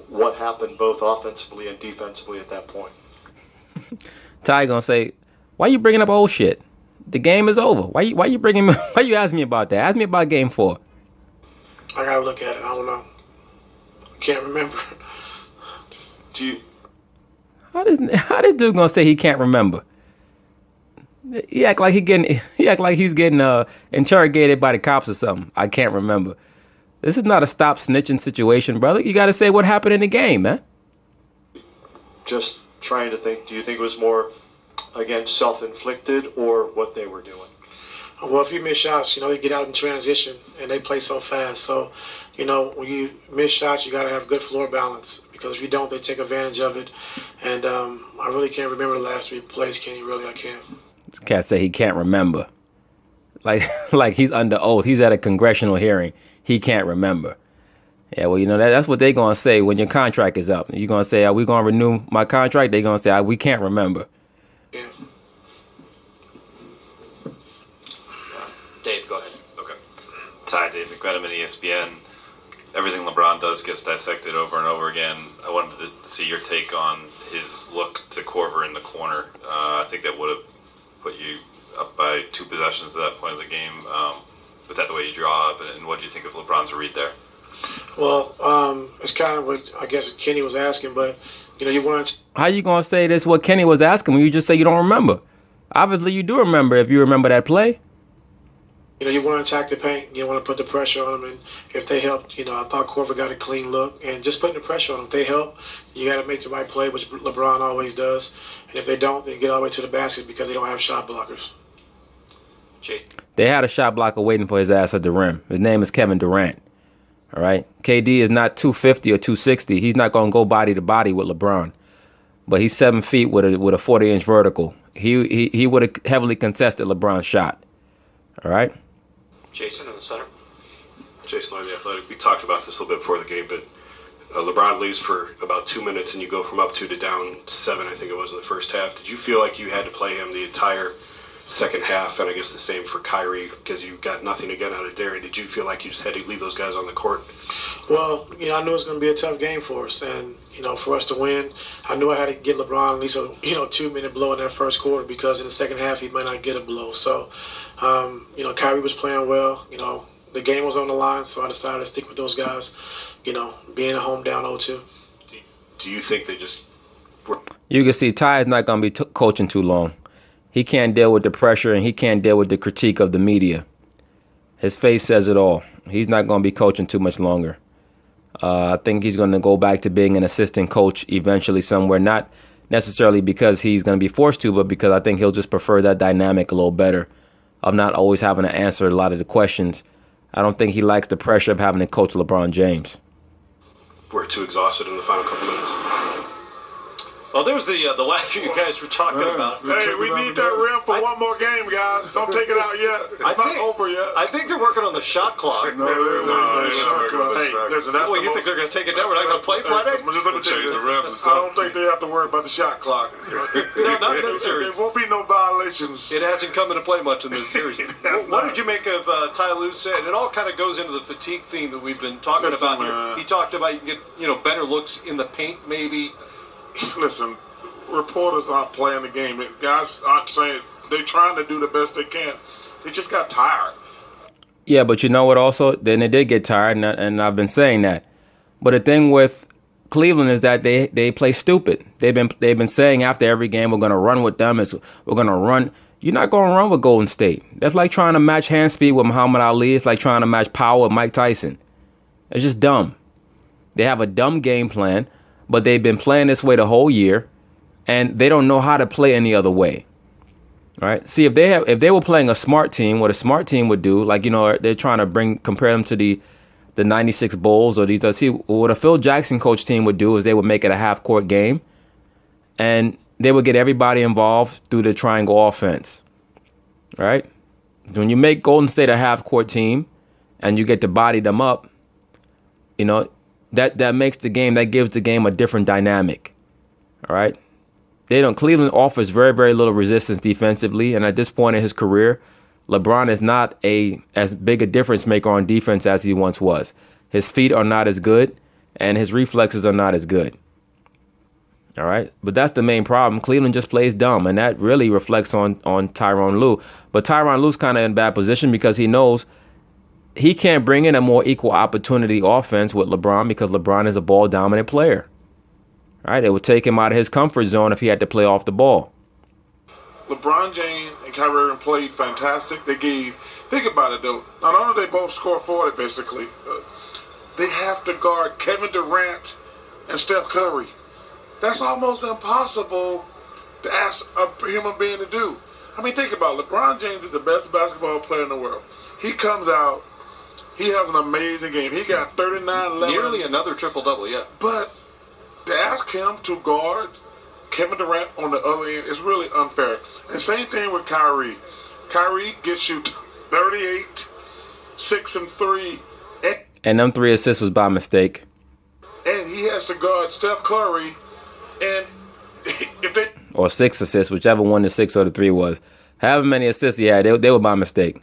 What happened both offensively and defensively at that point? Ty gonna say, "Why you bringing up old shit? The game is over. Why you bringing? Why you asking me about that? Ask me about Game 4." I gotta look at it. I don't know. Can't remember. How this dude gonna say he can't remember? He act like he's getting interrogated by the cops or something. I can't remember. This is not a stop snitching situation, brother. You got to say what happened in the game, man. Just trying to think, do you think it was more, again, self-inflicted or what they were doing? Well, if you miss shots, they get out in transition and they play so fast. So, when you miss shots, you got to have good floor balance because if you don't, they take advantage of it. And I really can't remember the last 3 plays, Kenny. Really, I can't. This cat say he can't remember. Like he's under oath. He's at a congressional hearing. He can't remember. Yeah, well, that's what they're going to say when your contract is up. You're going to say, are we going to renew my contract? They're going to say, we can't remember. Yeah. Dave, go ahead. Okay. Ty, Dave McMenamin, ESPN. Everything LeBron does gets dissected over and over again. I wanted to see your take on his look to Korver in the corner. I think that would have put you up by 2 possessions at that point of the game. Was that the way you draw up, and what do you think of LeBron's read there? Well, it's kind of what I guess Kenny was asking, but you want. How you gonna say this? What Kenny was asking when you just say you don't remember? Obviously, you do remember if you remember that play. You want to attack the paint. You want to put the pressure on them, and if they help, I thought Korver got a clean look, and just putting the pressure on them. If they help, you got to make the right play, which LeBron always does. And if they don't, then get all the way to the basket because they don't have shot blockers. Jay. They had a shot blocker waiting for his ass at the rim. His name is Kevin Durant. All right? KD is not 250 or 260. He's not going to go body to body with LeBron. But he's 7 feet with a 40-inch vertical. He would have heavily contested LeBron's shot. All right? Jason in the center. Jason Line, The Athletic. We talked about this a little bit before the game, but LeBron leaves for about 2 minutes and you go from up 2 to down 7, I think it was, in the first half. Did you feel like you had to play him the entire second half? And I guess the same for Kyrie because you got nothing again out of Derry. Did you feel like you just had to leave those guys on the court? Well, I knew it was going to be a tough game for us. And, for us to win, I knew I had to get LeBron at least a 2-minute blow in that first quarter because in the second half he might not get a blow. So, Kyrie was playing well. The game was on the line, so I decided to stick with those guys, being at home down 0-2. Do you think they just were? You can see Ty is not going to be coaching too long. He can't deal with the pressure, and he can't deal with the critique of the media. His face says it all. He's not going to be coaching too much longer. I think he's going to go back to being an assistant coach eventually somewhere, not necessarily because he's going to be forced to, but because I think he'll just prefer that dynamic a little better of not always having to answer a lot of the questions. I don't think he likes the pressure of having to coach LeBron James. We're too exhausted in the final couple minutes. Oh, there's the ladder you guys were talking about. Hey, we need that rim for one more game, guys. Don't take it out yet. It's not over yet. I think they're working on the shot clock. No, shot clock. Hey, listen, that's you think they're going to take it down? We're not going to play Friday? Just let me tell you this. I don't think they have to worry about the shot clock. No, not in this series. There won't be no violations. It hasn't come into play much in this series. What did you make of Ty Lue said? It all kind of goes into the fatigue theme that we've been talking about here. He talked about you can get better looks in the paint, maybe. Listen, reporters aren't playing the game. Guys aren't saying they're trying to do the best they can. They just got tired. Yeah, but you know what? Also, then they did get tired, and I've been saying that. But the thing with Cleveland is that they play stupid. They've been saying after every game we're going to run with them. We're going to run. You're not going to run with Golden State. That's like trying to match hand speed with Muhammad Ali. It's like trying to match power with Mike Tyson. It's just dumb. They have a dumb game plan, but they've been playing this way the whole year, and they don't know how to play any other way. All right. See, if they were playing a smart team, what a smart team would do, like, they're trying to compare them to the 96 Bulls or these. See, what a Phil Jackson coach team would do is they would make it a half court game, and they would get everybody involved through the triangle offense. All right. When you make Golden State a half court team, and you get to body them up, that makes the game, that gives the game a different dynamic. All right. Cleveland offers very, very little resistance defensively. And at this point in his career, LeBron is not as big a difference maker on defense as he once was. His feet are not as good, and his reflexes are not as good. All right. But that's the main problem. Cleveland just plays dumb, and that really reflects on Tyronn Lue. But Tyronn Lue's kind of in bad position because he knows he can't bring in a more equal opportunity offense with LeBron because LeBron is a ball dominant player. All right, it would take him out of his comfort zone if he had to play off the ball. LeBron James and Kyrie Irving played fantastic. Think about it though, not only did they both score 40 basically, they have to guard Kevin Durant and Steph Curry. That's almost impossible to ask a human being to do. I mean, think about it. LeBron James is the best basketball player in the world. He comes out, he has an amazing game. He got 39, 11. Nearly another triple-double, yeah. But to ask him to guard Kevin Durant on the other end is really unfair. And same thing with Kyrie. Kyrie gets you 38, 6 and 3. And them 3 assists was by mistake. And he has to guard Steph Curry. And if they... Or 6 assists, whichever one the 6 or the 3 was. However many assists he had, they were by mistake.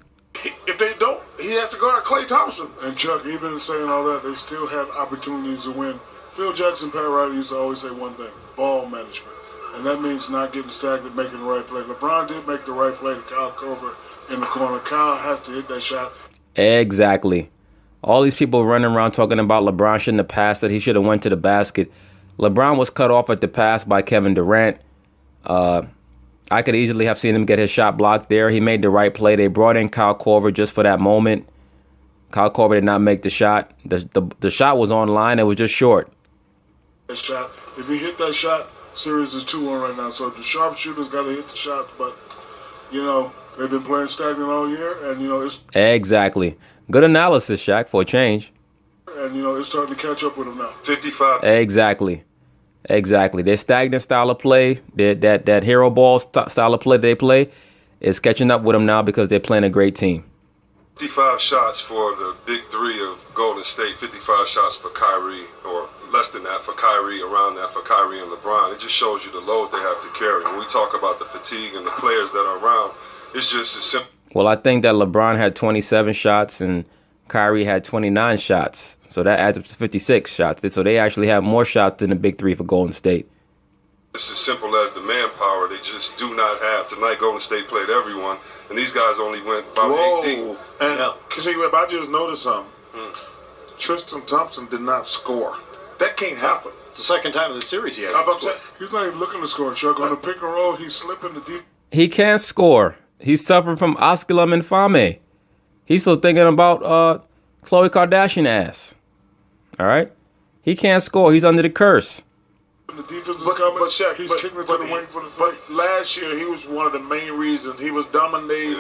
If they don't, he has to guard Klay Thompson. And Chuck, even saying all that, they still have opportunities to win. Phil Jackson, Pat Riley used to always say one thing: ball management. And that means not getting stagnant, making the right play. LeBron did make the right play to Kyle Korver in the corner. Kyle has to hit that shot. Exactly. All these people running around talking about LeBron shouldn't have passed it. He should have went to the basket. LeBron was cut off at the pass by Kevin Durant. I could easily have seen him get his shot blocked there. He made the right play. They brought in Kyle Korver just for that moment. Kyle Korver did not make the shot. The shot was on line. It was just short. Shot. If he hit that shot, series is 2-1 right now. So the sharpshooters got to hit the shots. But, they've been playing stagnant all year. And, it's... Exactly. Good analysis, Shaq, for a change. And, it's starting to catch up with them now. 55. Exactly. Their stagnant style of play, that hero ball style of play they play is catching up with them now because they're playing a great team. 55 shots for the big 3 of Golden State, 55 shots for Kyrie, or less than that for Kyrie, around that for Kyrie and LeBron. It just shows you the load they have to carry. When we talk about the fatigue and the players that are around, it's just as simple. Well, I think that LeBron had 27 shots and Kyrie had 29 shots. So that adds up to 56 shots. So they actually have more shots than the big 3 for Golden State. It's as simple as the manpower they just do not have. Tonight, Golden State played everyone, and these guys only went about 8 deep. And I just noticed something. Tristan Thompson did not score. That can't happen. It's the second time in the series he hasn't scored. He's not even looking to score, Chuck. On the pick and roll, he's slipping the deep. He can't score. He's suffering from osculum infame. He's still thinking about Khloe Kardashian ass. All right? He can't score. He's under the curse. The defense is coming. But Shaq, he's kicking it to the wing for the fight. Last year, he was one of the main reasons he was dominating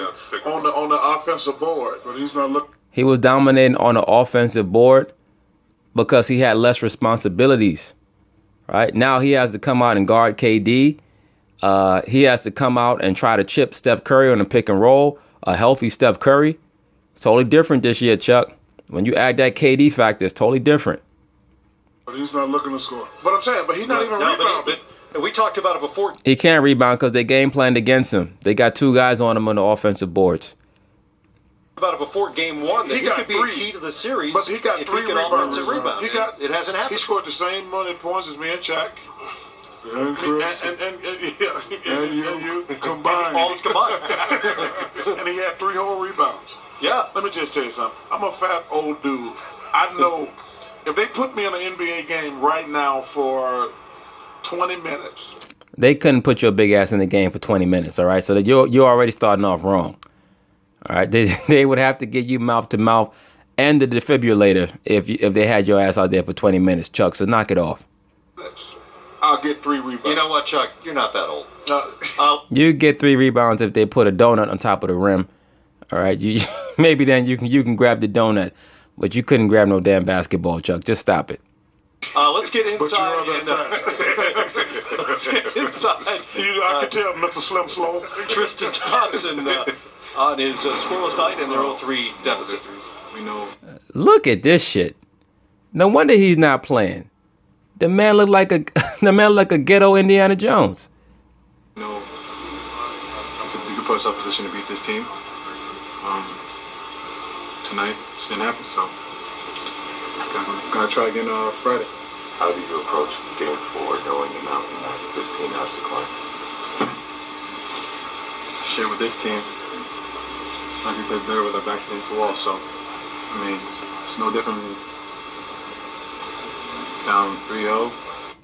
on the offensive board. But he's not looking. He was dominating on the offensive board because he had less responsibilities. Right? Now he has to come out and guard KD. He has to come out and try to chip Steph Curry on a pick and roll. A healthy Steph Curry. It's totally different this year, Chuck. When you add that KD factor, it's totally different. But he's not looking to score. But I'm saying, he's not even rebounding. And we talked about it before. He can't rebound because they game planned against him. They got 2 guys on him on the offensive boards. About it before game 1 that he could be a key to the series. But he got 3 rebounds. It hasn't happened. He scored the same amount of points as me and Shaq. And Chris. And you combined. All is combined. And he had 3 whole rebounds. Yeah. Let me just tell you something. I'm a fat old dude. I know if they put me in an NBA game right now for 20 minutes. They couldn't put your big ass in the game for 20 minutes, all right? So that you're already starting off wrong. All right? They would have to get you mouth to mouth and the defibrillator if they had your ass out there for 20 minutes, Chuck. So knock it off. I'll get 3 rebounds. You know what, Chuck? You're not that old. You get 3 rebounds if they put a donut on top of the rim. All right, maybe then you can grab the donut, but you couldn't grab no damn basketball, Chuck. Just stop it. Let's get inside. Let's get inside. I can tell Mr. Slim Slow. Tristan Thompson on his scoreless night in their 0-3 deficit. We know. Look at this shit. No wonder he's not playing. The man looked like a ghetto Indiana Jones. You know, we can put ourselves in position to beat this team. Tonight, it didn't happen, so gotta try again Friday. How do you approach game 4 knowing the mountain that this team has to climb? Share with this team. It's like we play better with our backs against the wall, so I mean, it's no different than down 3-0.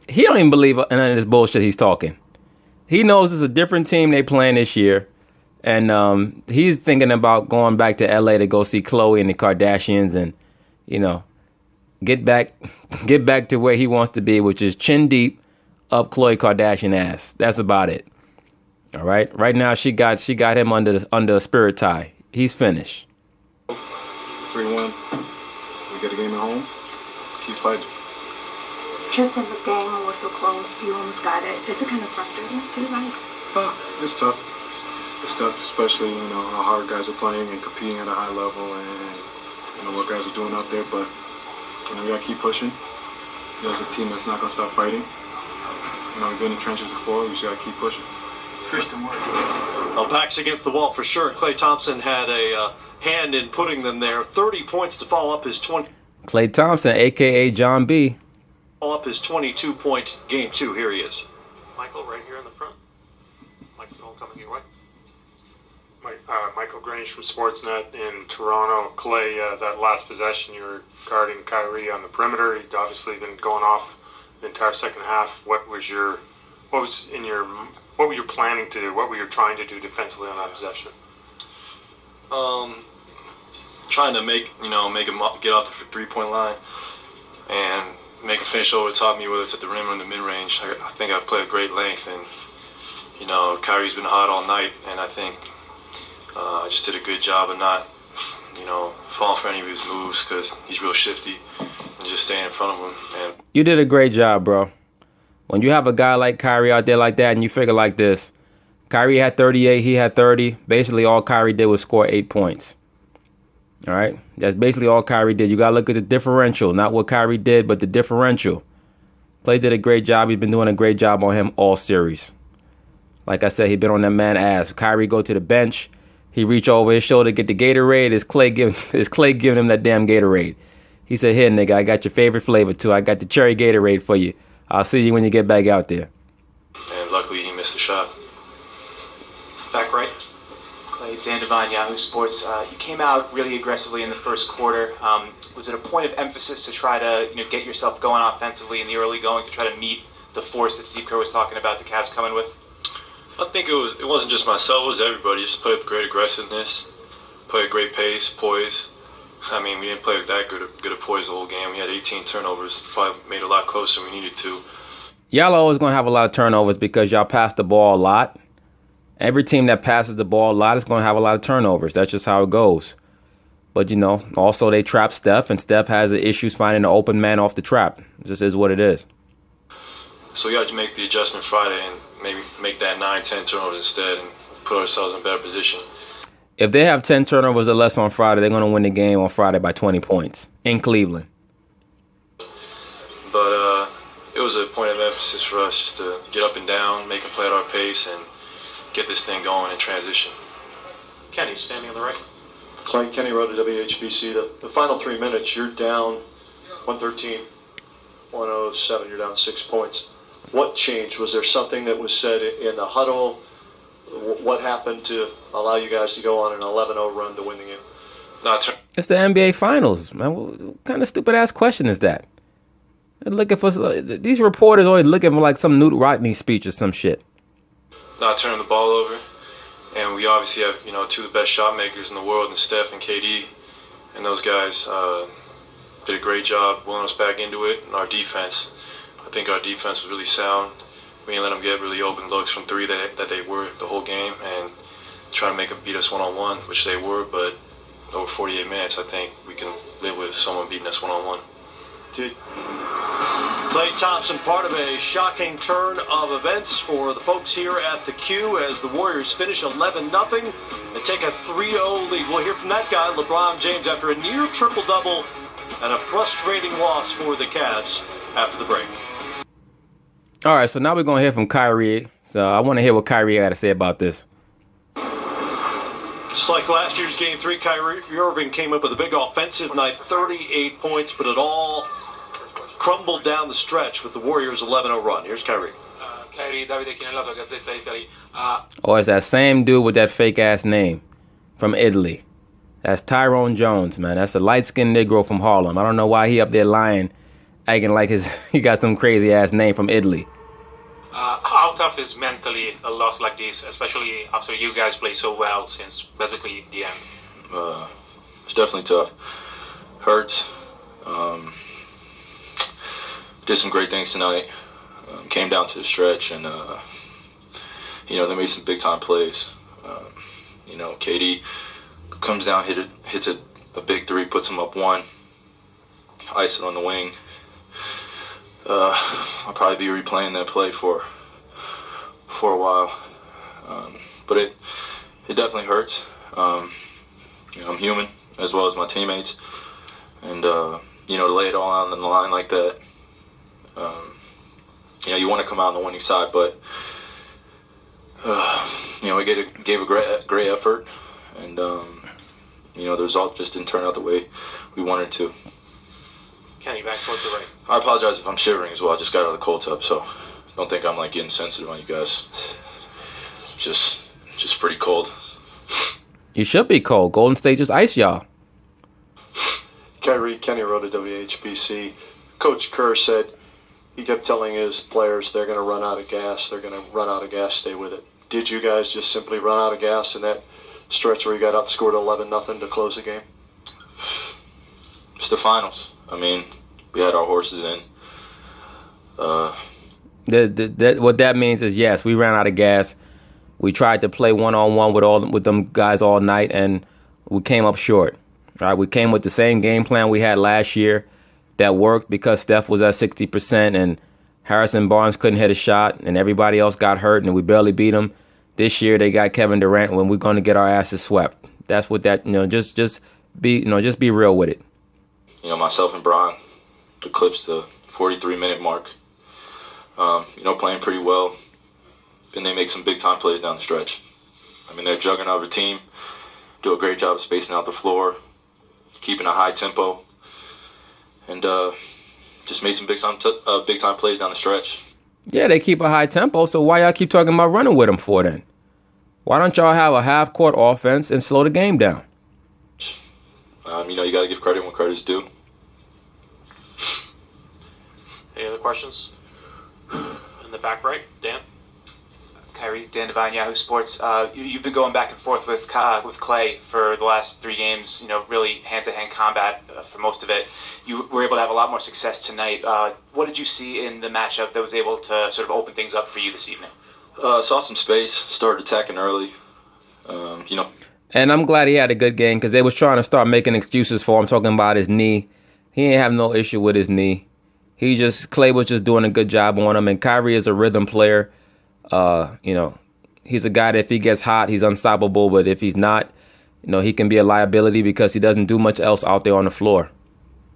He don't even believe in any of this bullshit he's talking. He knows it's a different team they playing this year. And he's thinking about going back to LA to go see Khloe and the Kardashians and, get back to where he wants to be, which is chin deep up Khloe Kardashian ass. That's about it. All right. Right now she got him under a spirit tie. He's finished. 3-1. We get a game at home. Keep fighting. Tristan, the game was so close. You almost got it. Is it kind of frustrating for you guys? It's tough. It's tough, especially how hard guys are playing and competing at a high level, and what guys are doing out there. But we gotta keep pushing. There's a team that's not gonna stop fighting. We've been in the trenches before. We just gotta keep pushing. Christian work. Well, backs against the wall for sure. Klay Thompson had a hand in putting them there. 30 points to follow up his 20. Klay Thompson, aka John B. Follow up his 22-point game 2. Here he is. Michael, right here in the front. Microphone coming your way. Michael Grange from Sportsnet in Toronto. Clay, that last possession, you were guarding Kyrie on the perimeter. He'd obviously been going off the entire second half. What were you planning to do? What were you trying to do defensively on that possession? Trying to make him get off the 3-point line and make him finish over the top of me, whether it's at the rim or in the mid-range. I think I played great length, and Kyrie's been hot all night, and I think I just did a good job of not, falling for any of his moves because he's real shifty and just staying in front of him. And you did a great job, bro. When you have a guy like Kyrie out there like that and you figure like this, Kyrie had 38, he had 30. Basically, all Kyrie did was score 8 points. All right? That's basically all Kyrie did. You got to look at the differential, not what Kyrie did, but the differential. Klay did a great job. He's been doing a great job on him all series. Like I said, he's been on that man ass. Kyrie go to the bench. He reach over his shoulder, get the Gatorade. Is Klay giving him that damn Gatorade? He said, "Here, nigga, I got your favorite flavor too. I got the cherry Gatorade for you. I'll see you when you get back out there." And luckily, he missed the shot. Back right. Clay, Dan Devine, Yahoo Sports. You came out really aggressively in the first quarter. Was it a point of emphasis to try to get yourself going offensively in the early going to try to meet the force that Steve Kerr was talking about the Cavs coming with? I think it wasn't just myself, it was everybody. Just played with great aggressiveness, played great pace, poise. I mean, we didn't play with that good a poise the whole game. We had 18 turnovers, probably made it a lot closer than we needed to. Y'all always going to have a lot of turnovers because y'all pass the ball a lot. Every team that passes the ball a lot is going to have a lot of turnovers. That's just how it goes. But, also they trap Steph, and Steph has issues finding an open man off the trap. It just is what it is. So we got to make the adjustment Friday and maybe make that 9-10 turnovers instead and put ourselves in a better position. If they have 10 turnovers or less on Friday, they're going to win the game on Friday by 20 points in Cleveland. But it was a point of emphasis for us just to get up and down, make them play at our pace, and get this thing going in transition. Kenny, standing on the right. Clay, Kenny Rowe to WHBC. The final 3 minutes, you're down 113, 107. You're down 6 points. What changed? Was there something that was said in the huddle? What happened to allow you guys to go on an 11-0 run to win the game? It's the NBA Finals, man. What kind of stupid-ass question is that? They're looking for these reporters always looking for like some Newt Rodney speech or some shit. Not turning the ball over. And we obviously have, two of the best shot makers in the world, in Steph and KD. And those guys did a great job pulling us back into it. And our defense, I think our defense was really sound. We didn't let them get really open looks from three that they were the whole game. And trying to make them beat us one-on-one, which they were. But over 48 minutes, I think we can live with someone beating us one-on-one. Klay Thompson, part of a shocking turn of events for the folks here at the Q as the Warriors finish 11-0 and take a 3-0 lead. We'll hear from that guy, LeBron James, after a near triple-double and a frustrating loss for the Cavs after the break. All right, so now we're going to hear from Kyrie. So I want to hear what Kyrie had to say about this. Just like last year's Game 3, Kyrie Irving came up with a big offensive night, 38 points, but it all crumbled down the stretch with the Warriors' 11-0 run. Here's Kyrie. Kyrie, Davide Chinellato, Gazzetta Italy. Oh, it's that same dude with that fake-ass name from Italy. That's Tyrone Jones, man. That's a light-skinned Negro from Harlem. I don't know why he up there lying, acting like he got some crazy-ass name from Italy. How tough is mentally a loss like this, especially after you guys play so well since basically the end? It's definitely tough. Hurts. Did some great things tonight. Came down to the stretch and, they made some big-time plays. KD comes down, hits a big three, puts him up one. Ice it on the wing. I'll probably be replaying that play for a while. But it definitely hurts. I'm human as well as my teammates. And, to lay it all on the line like that, you want to come out on the winning side, but we gave a great effort, and the result just didn't turn out the way we wanted to. Kenny, back towards the right. I apologize if I'm shivering as well. I just got out of the cold tub, so don't think I'm getting sensitive on you guys. Just pretty cold. You should be cold. Golden State just iced y'all. Kyrie, Kenny Rowe to WHBC. Coach Kerr said he kept telling his players they're going to run out of gas. They're going to run out of gas. Stay with it. Did you guys just simply run out of gas in that stretch where you got outscored 11-0 to close the game? It's the finals. I mean, we had our horses in. What that means is, yes, we ran out of gas. We tried to play one-on-one with them guys all night, and we came up short. Right? We came with the same game plan we had last year that worked because Steph was at 60% and Harrison Barnes couldn't hit a shot and everybody else got hurt and we barely beat them. This year they got Kevin Durant when we're going to get our asses swept. That's what that, just be real with it. Myself and Brian eclipsed the 43-minute mark. Playing pretty well. And they make some big-time plays down the stretch. I mean, they're a juggernaut of a team. Do a great job spacing out the floor, keeping a high tempo, and just made some big-time plays down the stretch. Yeah, they keep a high tempo, so why y'all keep talking about running with them for then? Why don't y'all have a half-court offense and slow the game down? You got to give credit when credit's due. Any other questions? In the back right, Dan? Kyrie, Dan Devine, Yahoo Sports. You've been going back and forth with Klay for the last 3 games, really hand-to-hand combat for most of it. You were able to have a lot more success tonight. What did you see in the matchup that was able to sort of open things up for you this evening? Saw some space, started attacking early, And I'm glad he had a good game because they was trying to start making excuses for him, talking about his knee. He ain't have no issue with his knee. Clay was just doing a good job on him. And Kyrie is a rhythm player. He's a guy that if he gets hot, he's unstoppable. But if he's not, he can be a liability because he doesn't do much else out there on the floor.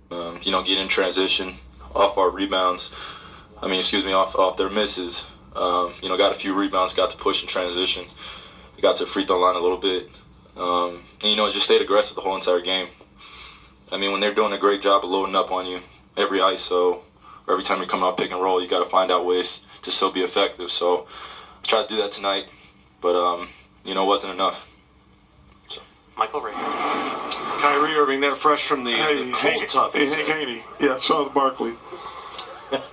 Get in transition, off our rebounds. Off their misses. Got a few rebounds, got to push in transition. We got to the free throw line a little bit. Just stayed aggressive the whole entire game. When they're doing a great job of loading up on you, every ISO, or every time you're coming off pick and roll, you got to find out ways to still be effective. So I tried to do that tonight, but, it wasn't enough. Michael Ray. Kyrie Irving there, fresh from the cold tub. Hey, Haney. Yeah, Charles Barkley.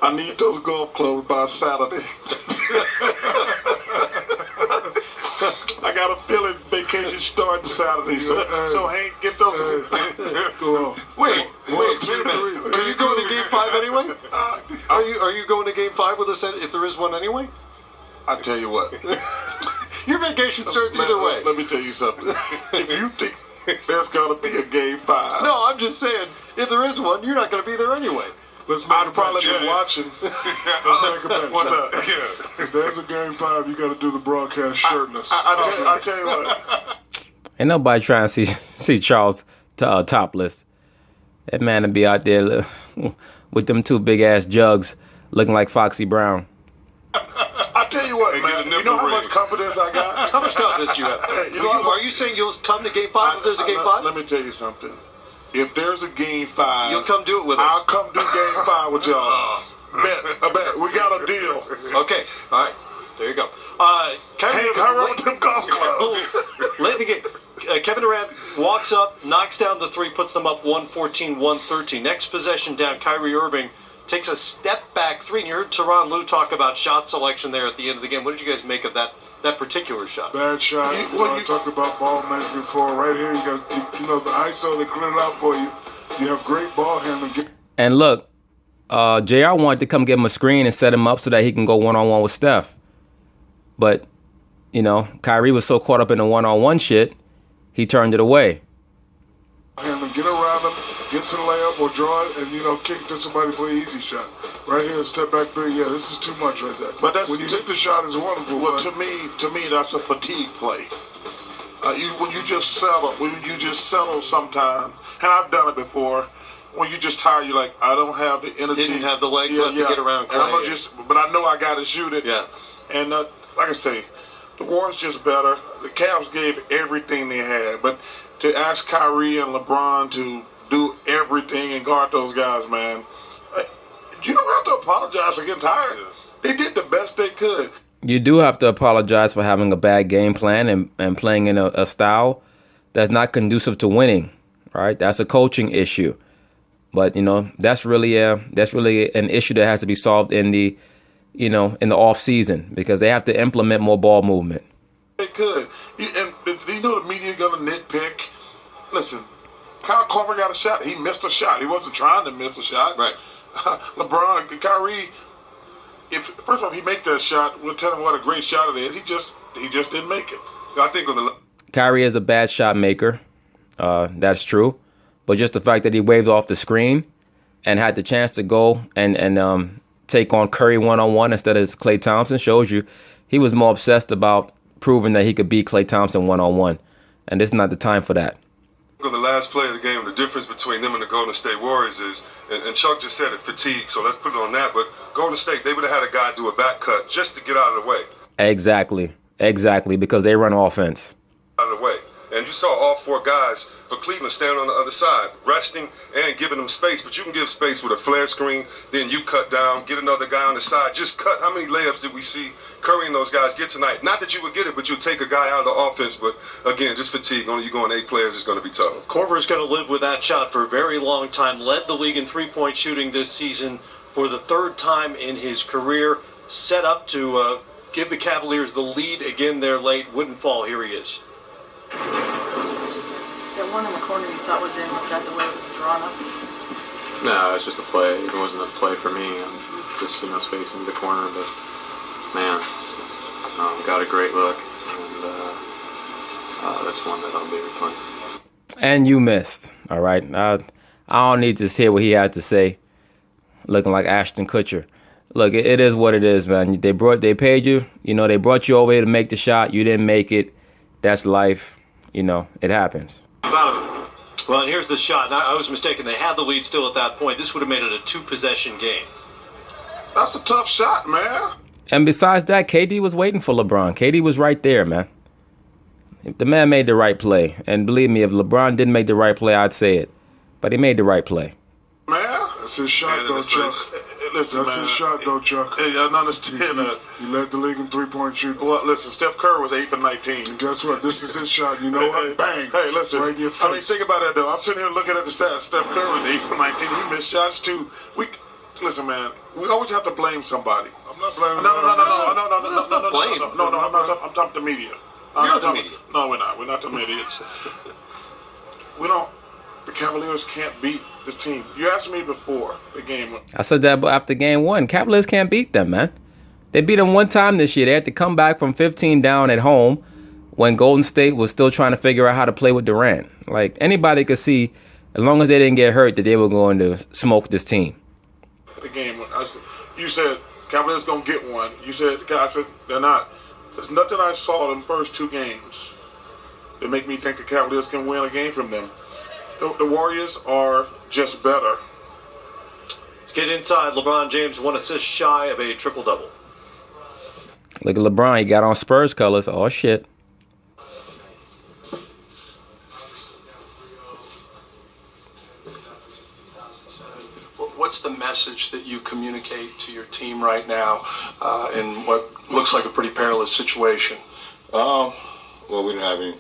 I need those golf clubs by Saturday. I got a feeling vacation starting Saturday, so Hank, get those. Go on. Wait a minute. Are you going to Game 5 anyway? Are you going to Game 5 with us if there is one anyway? I tell you what. Your vacation starts either way. Let me tell you something. If you think there's going to be a Game 5. No, I'm just saying, if there is one, you're not going to be there anyway. I'd probably be watching. Let's make a bet. What's up? If there's a Game 5, you got to do the broadcast shirtless. I tell you what. Ain't nobody trying to see Charles topless. That man would be out there with them two big-ass jugs looking like Foxy Brown. I tell you what, man. You know how much confidence I got? How much confidence do you have? Are you saying you'll come to Game 5 if there's a Game 5? Let me tell you something. If there's a Game 5, you'll come do it with us. I'll come do Game 5 with y'all. Bet. We got a deal. Okay. All right. There you go. Hank, hurry up with them golf clubs. Late in the game, Kevin Durant walks up, knocks down the three, puts them up 114-113. Next possession down, Kyrie Irving takes a step back three. And you heard Tyronn Lue talk about shot selection there at the end of the game. What did you guys make of that particular shot? Bad shot. I talked about ball management before. Right here, you got the ISO. They clear it out for you. You have great ball handling. And look, JR wanted to come give him a screen and set him up so that he can go one-on-one with Steph. But, Kyrie was so caught up in the one-on-one shit, he turned it away. Handling, get around him, get to the layup or draw it, and, kick to somebody for an easy shot. Right here, step back three. Yeah, this is too much right there. But that's when you take the shot, it's wonderful. Well, to me, that's a fatigue play. When you just settle sometimes, and I've done it before. When you just tired, you're like, I don't have the energy. Didn't have the legs left to get around Clay. But I know I got to shoot it. Yeah. And like I say, the Warriors just better. The Cavs gave everything they had, but to ask Kyrie and LeBron to do everything and guard those guys, man, you don't have to apologize for getting tired. They did the best they could. You do have to apologize for having a bad game plan and playing in a style that's not conducive to winning, right? That's a coaching issue. But, that's really an issue that has to be solved in the off season because they have to implement more ball movement. They could. And the media going to nitpick? Listen, Kyle Korver got a shot. He missed a shot. He wasn't trying to miss a shot. Right. LeBron, Kyrie, first of all, if he make that shot, we'll tell him what a great shot it is. He just didn't make it. I think Kyrie is a bad shot maker. That's true. But just the fact that he waved off the screen and had the chance to go and take on Curry one-on-one instead of Klay Thompson shows you he was more obsessed about proving that he could beat Klay Thompson one-on-one. And this is not the time for that. On the last play of the game, the difference between them and the Golden State Warriors is, and Chuck just said it, fatigue, so let's put it on that, but Golden State, they would have had a guy do a back cut just to get out of the way. Exactly, because they run offense. Out of the way. And you saw all four guys for Cleveland standing on the other side, resting and giving them space. But you can give space with a flare screen, then you cut down, get another guy on the side. Just cut. How many layups did we see Curry and those guys get tonight? Not that you would get it, but you'll take a guy out of the offense. But, again, just fatigue. Only you going 8 players is going to be tough. Korver's going to live with that shot for a very long time. Led the league in three-point shooting this season for the third time in his career. Set up to give the Cavaliers the lead again there late. Wouldn't fall. Here he is. That one in the corner you thought was in, was that the way it was drawn up? No, it's just a play. It wasn't a play for me. I'm just, space in the corner, but, man, got a great look, and that's one that I'll be replaying. And you missed, all right? I don't need to hear what he had to say. looking like Ashton Kutcher. Look, it is what it is, man. They paid you. You know, they brought you over here to make the shot. You didn't make it. That's life. You know, it happens. Well, and here's the shot. I was mistaken. They had the lead still at that point. This would have made it a 2-possession game. That's a tough shot, man. And besides that, KD was waiting for LeBron. KD was right there, man. The man made the right play. And believe me, if LeBron didn't make the right play, I'd say it. But he made the right play. Man, that's his shot, though, Chuck. Listen, that's his shot, though, Chuck. Hey, I understand that. He led the league in three-point shooting. Well, listen, Steph Curry was 8 for 19. And guess what? This is his shot. You know what? Bang. Hey, listen. Right in your face. I mean, think about that, though. I'm sitting here looking at the stats. Steph Curry was 8 for 19. He missed shots, too. Listen, man, we always have to blame somebody. I'm not blaming No. I'm talking to the media. You're the media. No, we're not. We're not the media. The Cavaliers can't beat this team. You asked me before the game. I said that after game 1. Cavaliers can't beat them, man. They beat them one time this year. They had to come back from 15 down at home when Golden State was still trying to figure out how to play with Durant. Like, anybody could see, as long as they didn't get hurt, that they were going to smoke this team. The game, you said Cavaliers going to get one. You said, I said, they're not. There's nothing I saw in the first 2 games that make me think the Cavaliers can win a game from them. The Warriors are just better. Let's get inside. LeBron James 1 assist shy of a triple-double. Look at LeBron. He got on Spurs colors. Oh, shit. What's the message that you communicate to your team right now in what looks like a pretty perilous situation? Well, we didn't have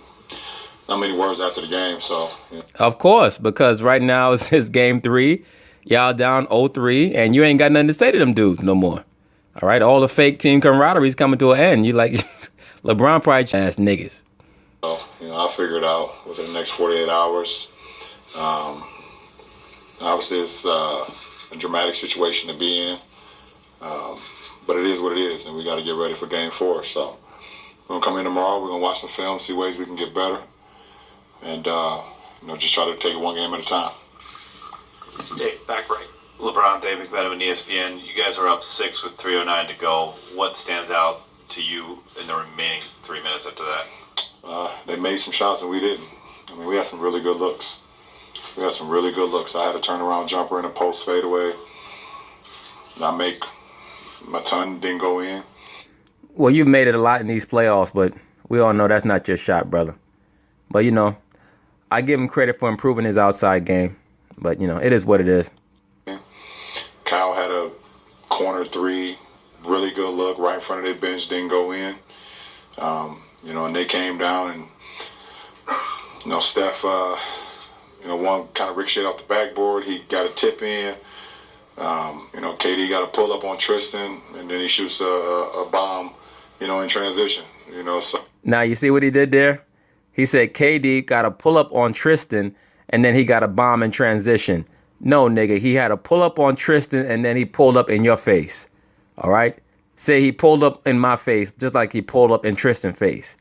not many words after the game, so. Yeah. Of course, because right now it's game 3. Y'all down 0-3, and you ain't got nothing to say to them dudes no more. All right, all the fake team camaraderie is coming to an end. You like LeBron probably ass niggas. So, I'll figure it out within the next 48 hours. Obviously, it's a dramatic situation to be in, but it is what it is, and we got to get ready for game 4. So we're gonna come in tomorrow. We're gonna watch some film, see ways we can get better, and just try to take it one game at a time. Dave, back right. LeBron, Dave McMenamin, ESPN. You guys are up 6 with 3:09 to go. What stands out to you in the remaining 3 minutes after that? They made some shots and we didn't. I mean, we had some really good looks. I had a turnaround jumper in a post fadeaway. My ton didn't go in. Well, you've made it a lot in these playoffs, but we all know that's not your shot, brother. But, I give him credit for improving his outside game. But, it is what it is. Kyle had a corner 3, really good look right in front of their bench, didn't go in. And they came down and, Steph, one kind of ricocheted off the backboard. He got a tip in. KD got a pull up on Tristan, and then he shoots a bomb, in transition. So. Now you see what he did there? He said KD got a pull up on Tristan, and then he got a bomb in transition. No, nigga, he had a pull up on Tristan, and then he pulled up in your face. All right? Say he pulled up in my face, just like he pulled up in Tristan's face.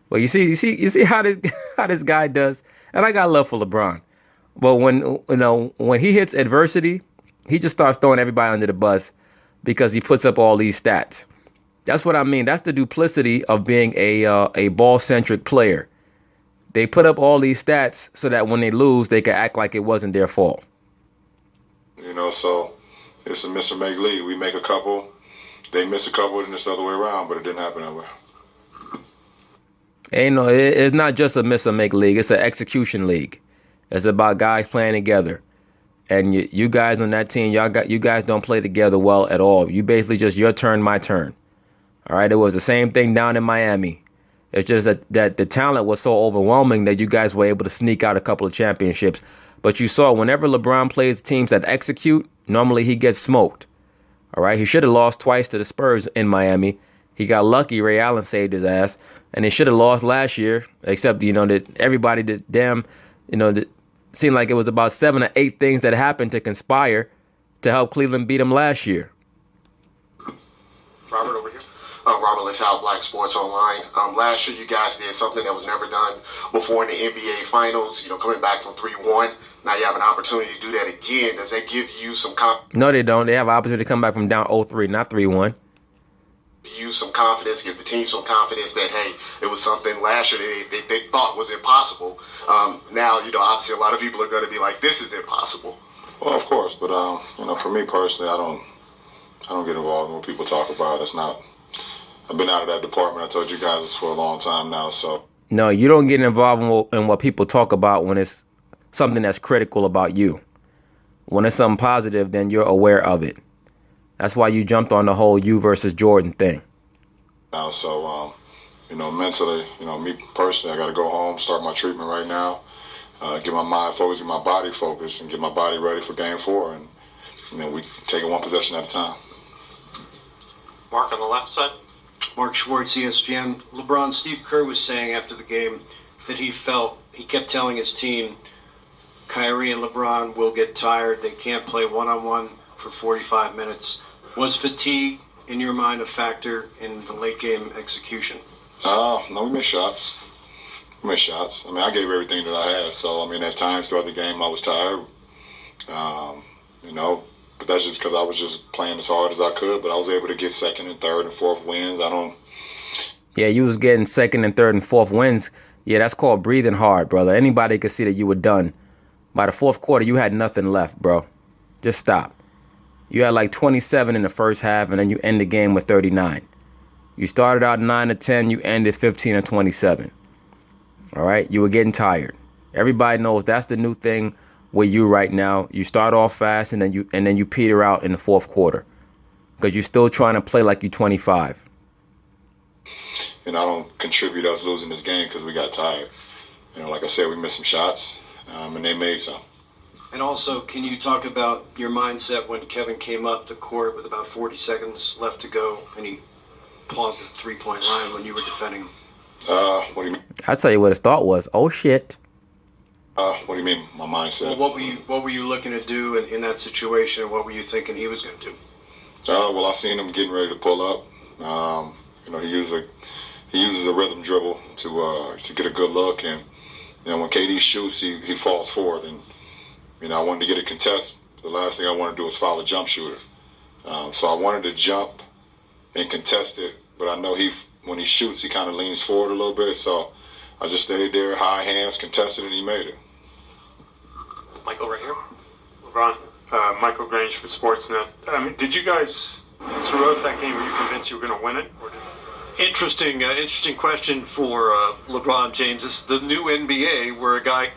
Well, you see how this guy does. And I got love for LeBron. But when he hits adversity, he just starts throwing everybody under the bus because he puts up all these stats. That's what I mean. That's the duplicity of being a ball-centric player. They put up all these stats so that when they lose, they can act like it wasn't their fault. So it's a miss or make league. We make a couple, they miss a couple, and it's the other way around, but it didn't happen that way. It's not just a miss or make league. It's an execution league. It's about guys playing together. And you guys on that team, you guys don't play together well at all. You basically just your turn, my turn. All right, it was the same thing down in Miami. It's just that the talent was so overwhelming that you guys were able to sneak out a couple of championships. But you saw whenever LeBron plays teams that execute, normally he gets smoked. All right, he should have lost twice to the Spurs in Miami. He got lucky. Ray Allen saved his ass. And they should have lost last year, except, that everybody that seemed like it was about 7 or 8 things that happened to conspire to help Cleveland beat them last year. Robert, over here. Robert Littell, Black Sports Online. Last year, you guys did something that was never done before in the NBA Finals. Coming back from 3-1. Now you have an opportunity to do that again. Does that give you some confidence? No, they don't. They have an opportunity to come back from down 0-3, not 3-1. Use some confidence, give the team some confidence that, hey, it was something last year they thought was impossible. Now, obviously a lot of people are going to be like, this is impossible. Well, of course, but for me personally, I don't get involved in what people talk about. It's not. I've been out of that department. I told you guys this for a long time now. So no, you don't get involved in what people talk about when it's something that's critical about you. When it's something positive, then you're aware of it. That's why you jumped on the whole you versus Jordan thing. Now, so mentally, me personally, I got to go home, start my treatment right now. Get my mind focused, get my body focused, and get my body ready for Game 4. And we take it one possession at a time. Mark on the left side. Mark Schwartz, ESPN. LeBron, Steve Kerr was saying after the game that he kept telling his team, Kyrie and LeBron will get tired. They can't play one-on-one for 45 minutes. Was fatigue, in your mind, a factor in the late game execution? No, we missed shots. I mean, I gave everything that I had. So, at times throughout the game, I was tired. But that's just because I was just playing as hard as I could. But I was able to get second and third and fourth wins. Yeah, you was getting second and third and fourth wins. Yeah, that's called breathing hard, brother. Anybody could see that you were done. By the fourth quarter, you had nothing left, bro. Just stop. You had like 27 in the first half, and then you end the game with 39. You started out 9-10, you ended 15-27. All right, you were getting tired. Everybody knows that's the new thing with you right now. You start off fast, and then you peter out in the fourth quarter because you're still trying to play like you're 25. And I don't contribute us losing this game because we got tired. Like I said, we missed some shots, and they made some. And also, can you talk about your mindset when Kevin came up the court with about 40 seconds left to go and he paused at the three-point line when you were defending him? What do you mean? I'll tell you what his thought was. Oh, shit. What do you mean, my mindset? Well, what were you looking to do in that situation, and what were you thinking he was going to do? Well, I seen him getting ready to pull up. He uses a rhythm dribble to get a good look, and when KD shoots, he falls forward, and I wanted to get a contest. The last thing I wanted to do was foul a jump shooter. So I wanted to jump and contest it, but I know when he shoots, he kind of leans forward a little bit. So I just stayed there, high hands, contested, and he made it. Michael, right here. LeBron, Michael Grange for Sportsnet. Did you guys, throughout that game, were you convinced you were going to win it? Interesting question for LeBron James. This is the new NBA where a guy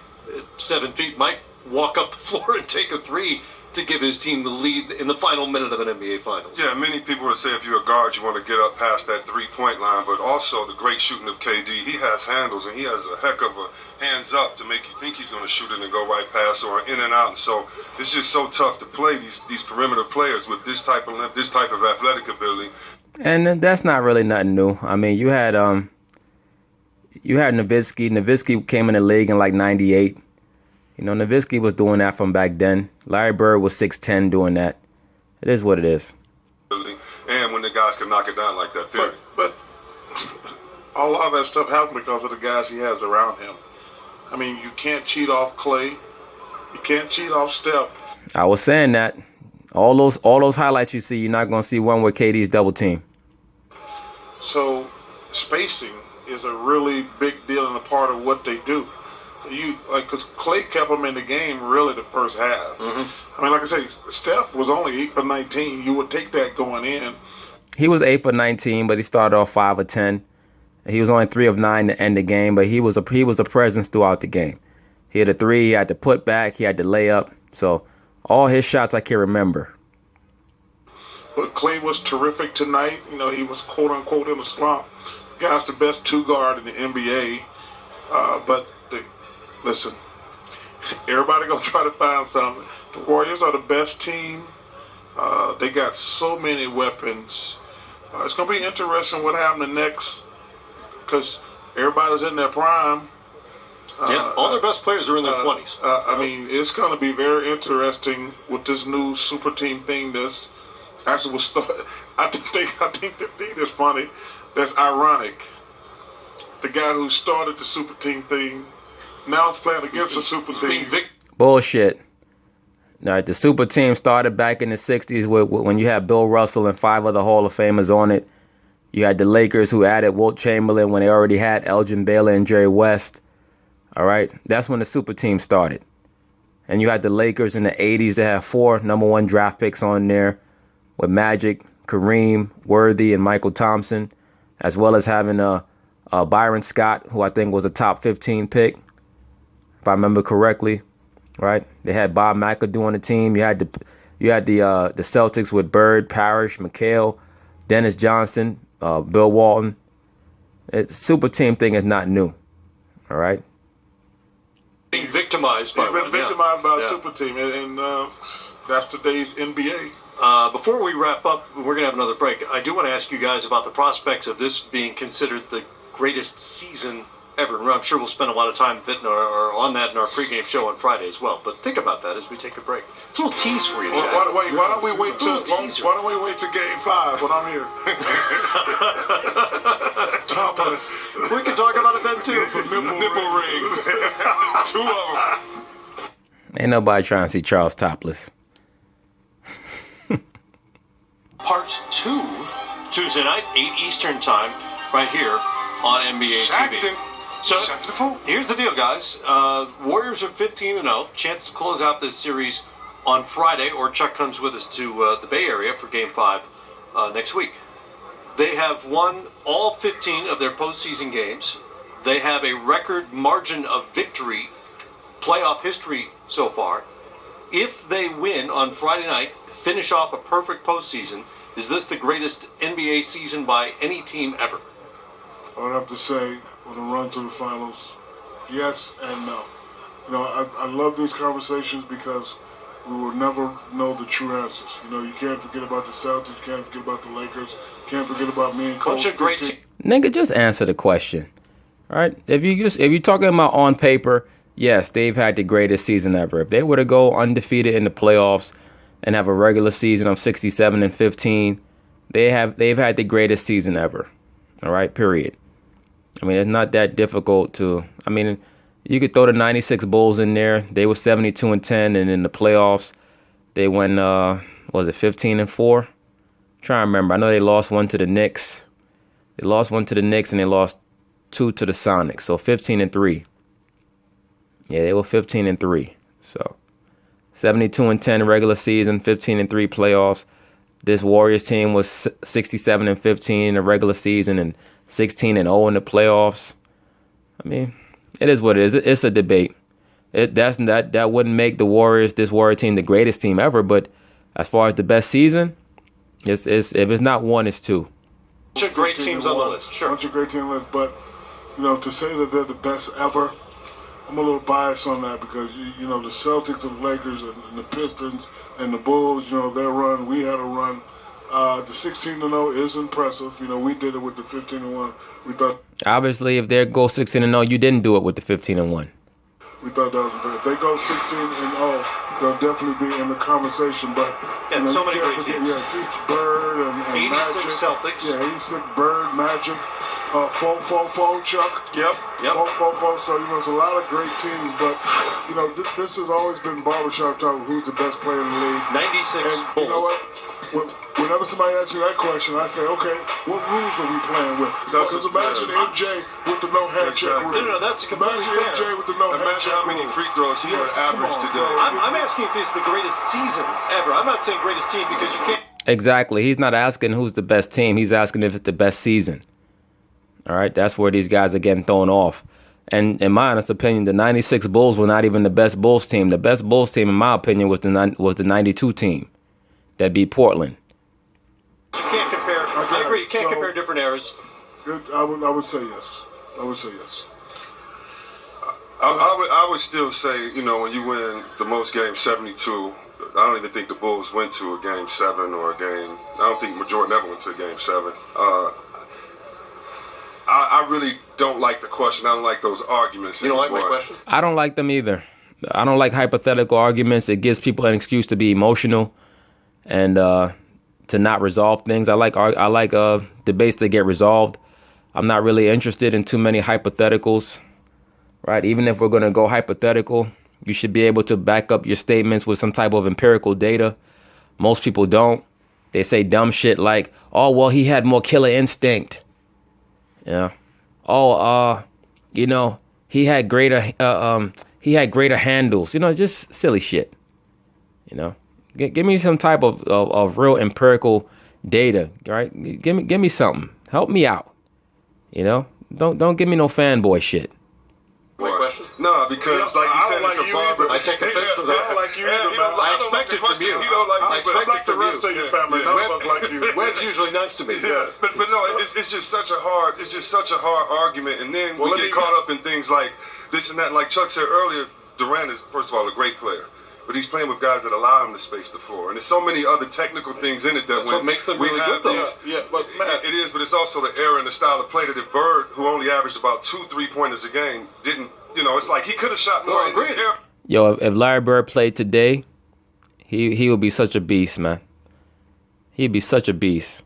7 feet might walk up the floor and take a three to give his team the lead in the final minute of an NBA Finals. Yeah, many people would say if you're a guard, you want to get up past that three-point line, but also the great shooting of KD, he has handles, and he has a heck of a hands up to make you think he's going to shoot it and go right past or in and out. And so it's just so tough to play these perimeter players with this type of length, this type of athletic ability. And that's not really nothing new. I mean, you had Nowitzki. Nowitzki came in the league in like 98. Nowitzki was doing that from back then. Larry Bird was 6'10" doing that. It is what it is. And when the guys can knock it down like that, period. But a lot of that stuff happened because of the guys he has around him. I mean, you can't cheat off Clay. You can't cheat off Steph. I was saying that. All those highlights you see, you're not going to see one with KD's double team. So spacing is a really big deal and a part of what they do. Because Clay kept him in the game really the first half. Mm-hmm. I mean, like I say, Steph was only 8 for 19. You would take that going in. He was 8 for 19, but he started off 5 of 10. He was only 3 of 9 to end the game, but he was a presence throughout the game. He had a three, he had to put back, he had to lay up. So all his shots I can remember. But Clay was terrific tonight. He was quote unquote in a slump. Guy's the best two guard in the NBA. Listen, everybody gonna try to find something. The Warriors are the best team. They got so many weapons. It's gonna be interesting what happened next, because everybody's in their prime. All their best players are in their 20s. I mean, it's gonna be very interesting with this new super team thing. This actually was I think the thing that's funny, that's ironic. The guy who started the super team thing now is playing against the super team. Bullshit. All right, the super team started back in the 60s when you had Bill Russell and 5 other Hall of Famers on it. You had the Lakers who added Wilt Chamberlain when they already had Elgin Baylor and Jerry West. All right, that's when the super team started. And you had the Lakers in the 80s that had 4 #1 draft picks on there with Magic, Kareem, Worthy, and Michael Thompson, as well as having Byron Scott, who I think was a top 15 pick, if I remember correctly. Right? They had Bob McAdoo on the team. You had the Celtics with Bird, Parrish, McHale, Dennis Johnson, Bill Walton. It's super team thing is not new. All right. Being victimized by a super team, and that's today's NBA. Before we wrap up, we're going to have another break. I do want to ask you guys about the prospects of this being considered the greatest season ever. And I'm sure we'll spend a lot of time on that in our pregame show on Friday as well. But think about that as we take a break. It's a little tease for you, Jack. Why don't we wait till Game 5 when I'm here? Topless. We can talk about it then too. Nipple ring. 2 of them. Ain't nobody trying to see Charles topless. Part 2, Tuesday night, 8 Eastern time, right here on NBA TV. So here's the deal, guys. Warriors are 15-0. Chance to close out this series on Friday, or Chuck comes with us to the Bay Area for Game 5 next week. They have won all 15 of their postseason games. They have a record margin of victory, playoff history so far. If they win on Friday night, finish off a perfect postseason, is this the greatest NBA season by any team ever? I would have to say, with a run to the finals, yes and no. You know, I love these conversations because we will never know the true answers. You know, you can't forget about the Celtics, you can't forget about the Lakers, you can't forget about me and Cole. Nigga, just answer the question. All right? If you're talking about on paper, yes, they've had the greatest season ever. If they were to go undefeated in the playoffs and have a regular season of 67-15, they've had the greatest season ever. All right, period. I mean, it's not that difficult to. I mean, you could throw the '96 Bulls in there. They were 72-10, and in the playoffs, they went 15-4? Trying to remember. I know they lost one to the Knicks. They lost one to the Knicks, and they lost 2 to the Sonics. So 15-3. Yeah, they were 15-3. So 72-10 regular season, 15-3 playoffs. This Warriors team was 67-15 in the regular season and 16-0 in the playoffs. I mean, it is what it is. It's a debate. That wouldn't make this Warrior team the greatest team ever. But as far as the best season, if it's not one, it's 2. Bunch of great teams on the list. Sure, bunch of great teams on the list. But you know, to say that they're the best ever, I'm a little biased on that because you know the Celtics and the Lakers and the Pistons and the Bulls, you know, their run, we had a run. The 16-0 is impressive. You know, we did it with the 15-1. We thought obviously if they go 16-0, you didn't do it with the 15-1. We thought that was better. If they go 16-0, they'll definitely be in the conversation. But yeah, you know, so many great teams. Yeah, Bird and 86 Magic. Celtics. Yeah, 86 Bird, Magic, Chuck. Yep. So you know, it's a lot of great teams. But you know, this has always been barbershop talk. Who's the best player in the league? 96 and Bulls. You know what? Whenever somebody asks you that question, I say, okay, what rules are we playing with? Because imagine MJ with the no handshake rule. No, that's completely fair. MJ with the no handshake rule. Imagine how many free throws he would average today. I'm asking if it's the greatest season ever. I'm not saying greatest team because you can't. Exactly. He's not asking who's the best team. He's asking if it's the best season. All right, that's where these guys are getting thrown off. And in my honest opinion, the 96 Bulls were not even the best Bulls team. The best Bulls team, in my opinion, was the 92 team that beat Portland. You can't compare. I agree. You can't compare different eras. I would say yes. I would say yes. I would still say, you know, when you win the most games, 72, I don't even think the Bulls went to a game 7 or a game. I don't think Jordan ever went to a game 7. I really don't like the question. I don't like those arguments. You don't like my question? I don't like them either. I don't like hypothetical arguments. It gives people an excuse to be emotional. And to not resolve things. I like debates that get resolved. I'm not really interested in too many hypotheticals, right? Even if we're going to go hypothetical, you should be able to back up your statements with some type of empirical data. Most people don't. They say dumb shit like, oh, well, he had more killer instinct. Yeah. Oh, he had greater handles. Just silly shit. Give me some type of real empirical data, right? Give me something. Help me out. Don't give me no fanboy shit. Great question. No, because like you said, it's a barber. I take offense to that. I don't like you either, man. I expect it from you. You don't like me, I expect the rest of your family. None of us like you. Webb's usually nice to me. Yeah, but no, it's just such a hard argument, and then we get caught up in things like this and that. Like Chuck said earlier, Durant is first of all a great player, but he's playing with guys that allow him to space the floor, and there's so many other technical things in it that what makes them really good, though. Yeah, but Matt, it is, but it's also the era and the style of play that if Bird, who only averaged about 2 3-pointers a game, didn't. It's like he could have shot more in his era. Yo, if Larry Bird played today, he would be such a beast, man. He'd be such a beast.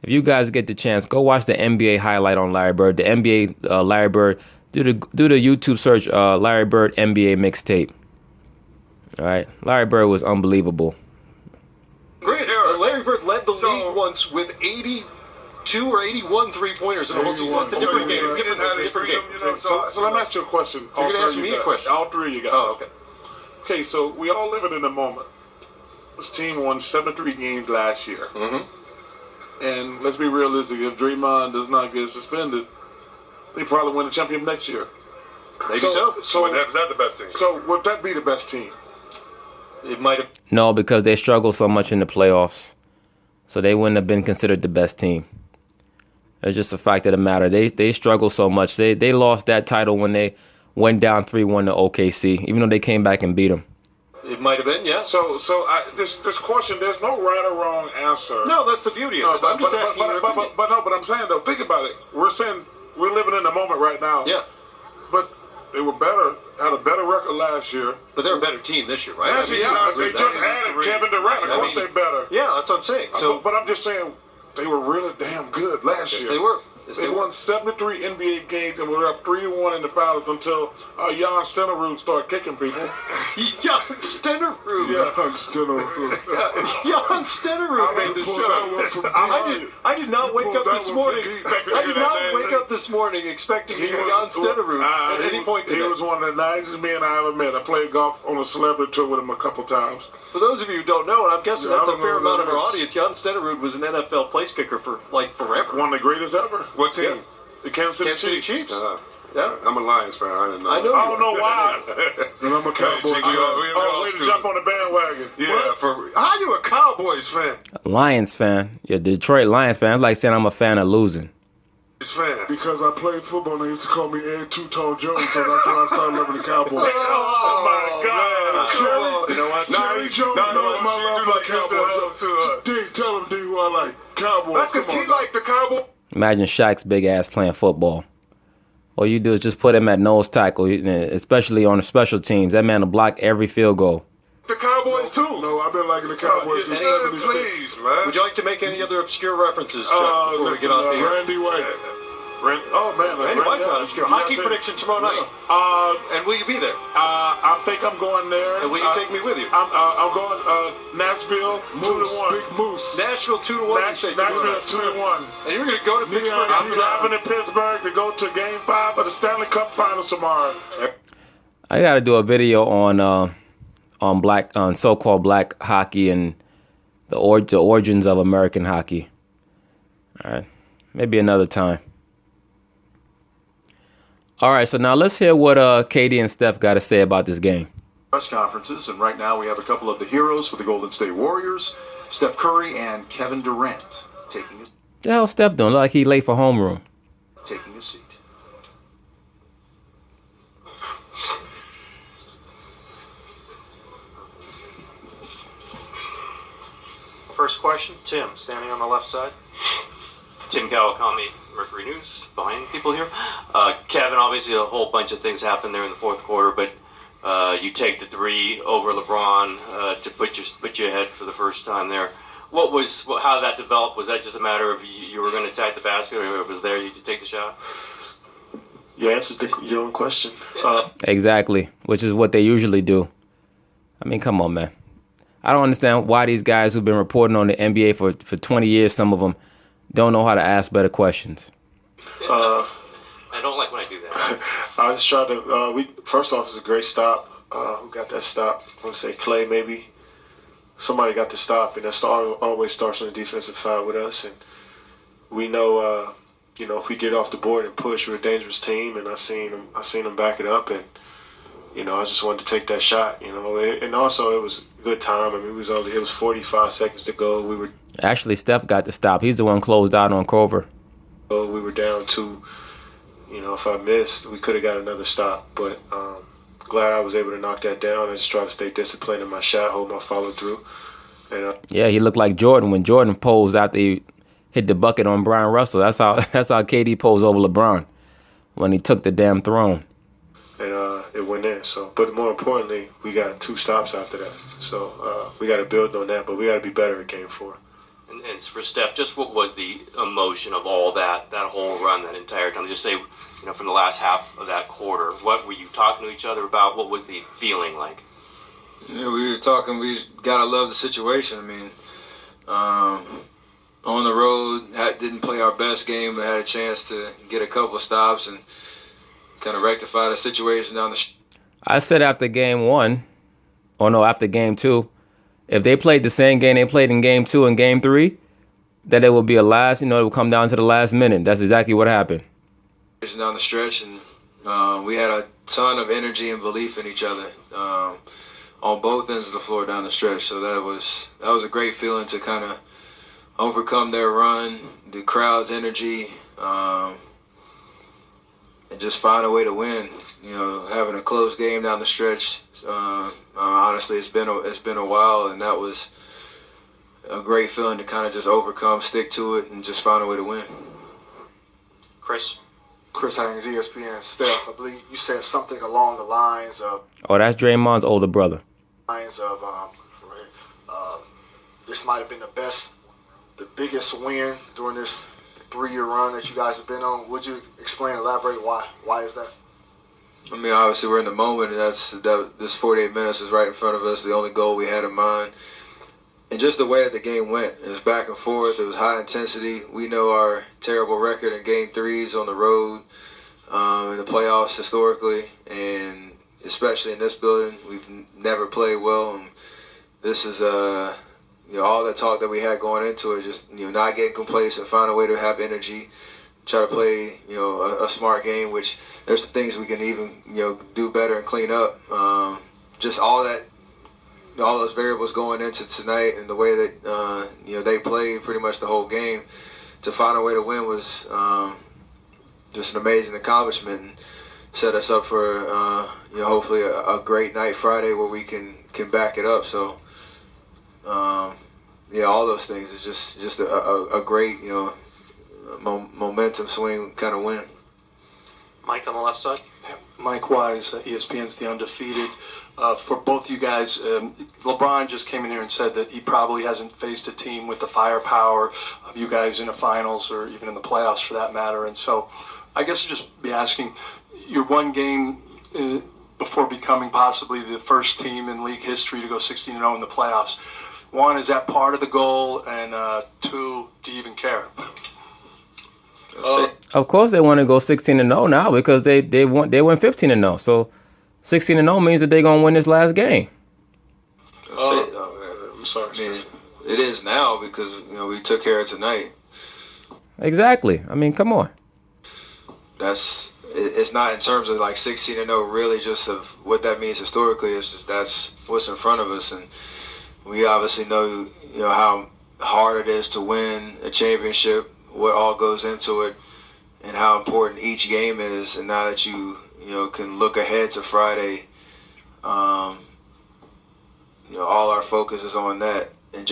If you guys get the chance, go watch the NBA highlight on Larry Bird. The NBA Larry Bird. Do the YouTube search Larry Bird NBA mixtape. All right, Larry Bird was unbelievable. Great. Larry Bird led the league once with 82 or 81 3-pointers in a whole season. It's a different game. Different game. So let me ask you a question. You're going to ask me a question. All three of you guys. Oh, okay. Okay, so we all living in the moment. This team won 73 games last year. Mm-hmm. And let's be realistic. If Draymond does not get suspended, they probably win the championship next year. Maybe so. So is that the best team? So would that be the best team? It might have. No, because they struggled so much in the playoffs. So they wouldn't have been considered the best team. It's just a fact of the matter. They struggled so much. They lost that title when they went down 3-1 to OKC, even though they came back and beat them. It might have been, yeah. So this question, there's no right or wrong answer. No, that's the beauty of it. I'm just asking your opinion. But I'm saying, though, think about it. We're saying we're living in the moment right now. Yeah. But they were better, had a better record last year. But they're a better team this year, right? They just added Kevin Durant. Of course they're better. Yeah, that's what I'm saying. So, but I'm just saying they were really damn good last year. Yes, they were. They won 73 NBA games and were up 3-1 in the finals until Jan Stenerud started kicking people. Jan Stenerud? Jan Stenerud. Jan Stenerud made the show. I did not wake up this morning. I did not wake up this morning expecting to hear Jan Stenerud at any point today. He was one of the nicest men I ever met. I played golf on a celebrity tour with him a couple times. For those of you who don't know, and I'm guessing that's a fair amount of our audience, Jan Stenerud was an NFL place kicker for forever. One of the greatest ever. What team? Yeah. The Kansas City Chiefs. Yeah. I'm a Lions fan. I didn't know. I don't know why. And I'm a Cowboys fan. Way to jump on the bandwagon. Yeah. How you a Cowboys fan? Lions fan. You're a Detroit Lions fan. It's like saying I'm a fan of losing. Fan. Because I played football and they used to call me Ed Too Tall Jones, so that's when I started loving the Cowboys. Oh my God! You know what? Jerry Jones knows my love for the Cowboys. D, tell him D who I like. Cowboys. That's because he like the Cowboys. Imagine Shaq's big ass playing football. All you do is just put him at nose tackle, especially on the special teams. That man will block every field goal. The Cowboys too. No, I've been liking the Cowboys since '76. Please, man. Would you like to make any other obscure references, Chuck, before we get off the air? Randy White. Randy White's not obscure. Hockey prediction tomorrow night. And will you be there? I think I'm going there. And will you take me with you? I'm going Nashville 2-1. Big Moose. Nashville 2-1. Nashville 2-1. And you're going to go to Pittsburgh. I'm driving to Pittsburgh to go to Game 5 of the Stanley Cup Finals tomorrow. I got to do a video on so-called black hockey and the origins of American hockey. All right, maybe another time. All right, so now let's hear what KD and Steph got to say about this game. Press conferences, and right now we have a couple of the heroes for the Golden State Warriors, Steph Curry and Kevin Durant, taking The hell Steph doing? Look like he late for homeroom. taking a seat. First question, Tim, standing on the left side. Tim Kawakami, Mercury News, behind people here. Kevin, obviously a whole bunch of things happened there in the fourth quarter, but you take the three over LeBron to put you ahead for the first time there. How did that develop? Was that just a matter of you were going to attack the basket, or it was there you could take the shot? You answered your own question. Exactly, which is what they usually do. I mean, come on, man. I don't understand why these guys who've been reporting on the NBA for 20 years, some of them, don't know how to ask better questions. I don't like when I do that. I just tried to. First off, it's a great stop. Who got that stop? I want to say Clay, maybe. Somebody got the stop, and that always starts on the defensive side with us. And we know, if we get off the board and push, we're a dangerous team. And I seen them back it up, and I just wanted to take that shot. And also it was a good time. I mean, it was 45 seconds to go. Actually, Steph got the stop. He's the one closed out on Corver. We were down 2. If I missed, we could have got another stop. But glad I was able to knock that down. I just try to stay disciplined in my shot, hold my follow through. And yeah, he looked like Jordan when Jordan posed after he hit the bucket on Brian Russell. That's how KD posed over LeBron when he took the damn throne. And it went in. So, but more importantly, we got 2 stops after that. So we got to build on that, but we got to be better in Game 4. And for Steph, just what was the emotion of all that whole run, that entire time? Just say, from the last half of that quarter, what were you talking to each other about? What was the feeling like? We were talking. We gotta love the situation. I mean, on the road, didn't play our best game, but had a chance to get a couple of stops and kind of rectify the situation down the. I said after Game 1, after Game 2, if they played the same game they played in Game 2 and Game 3, that it would be it would come down to the last minute. That's exactly what happened. Down the stretch, and we had a ton of energy and belief in each other on both ends of the floor down the stretch. So that was a great feeling to kind of overcome their run, the crowd's energy, and just find a way to win. Having a close game down the stretch. Honestly, it's been a while, and that was a great feeling to kind of just overcome, stick to it, and just find a way to win. Chris Haynes, ESPN. Steph, I believe you said something along the lines of. Oh, that's Draymond's older brother. This might have been the biggest win during this 3-year run that you guys have been on. Would you elaborate why? Why is that? I mean, obviously we're in the moment, and this 48 minutes is right in front of us. The only goal we had in mind, and just the way that the game went, it was back and forth. It was high intensity. We know our terrible record in Game 3s on the road, in the playoffs historically, and especially in this building, we've never played well. And this is all the talk that we had going into it, just not getting complacent, find a way to have energy, try to play a smart game, which there's some things we can even do better and clean up. Just all those variables going into tonight, and the way that they played pretty much the whole game to find a way to win was just an amazing accomplishment, and set us up for hopefully a great night Friday where we can back it up. So all those things is just a great momentum swing kind of win. Mike on the left side. Mike Wise, ESPN's The Undefeated. For both you guys, LeBron just came in here and said that he probably hasn't faced a team with the firepower of you guys in the finals or even in the playoffs for that matter. And so I guess I'd just be asking, you're one game before becoming possibly the first team in league history to go 16-0 in the playoffs. One, is that part of the goal? And 2, do you even care? Of course they want to go 16-0 now because they went 15-0. So 16-0 means that they're going to win this last game. I'm sorry. I mean, it is now because we took care of tonight. Exactly. I mean, come on. It's not in terms of like 16-0 really just of what that means historically. It's just that's what's in front of us, and we obviously know how hard it is to win a championship, what all goes into it, and how important each game is. And now that you can look ahead to Friday, all our focus is on that. And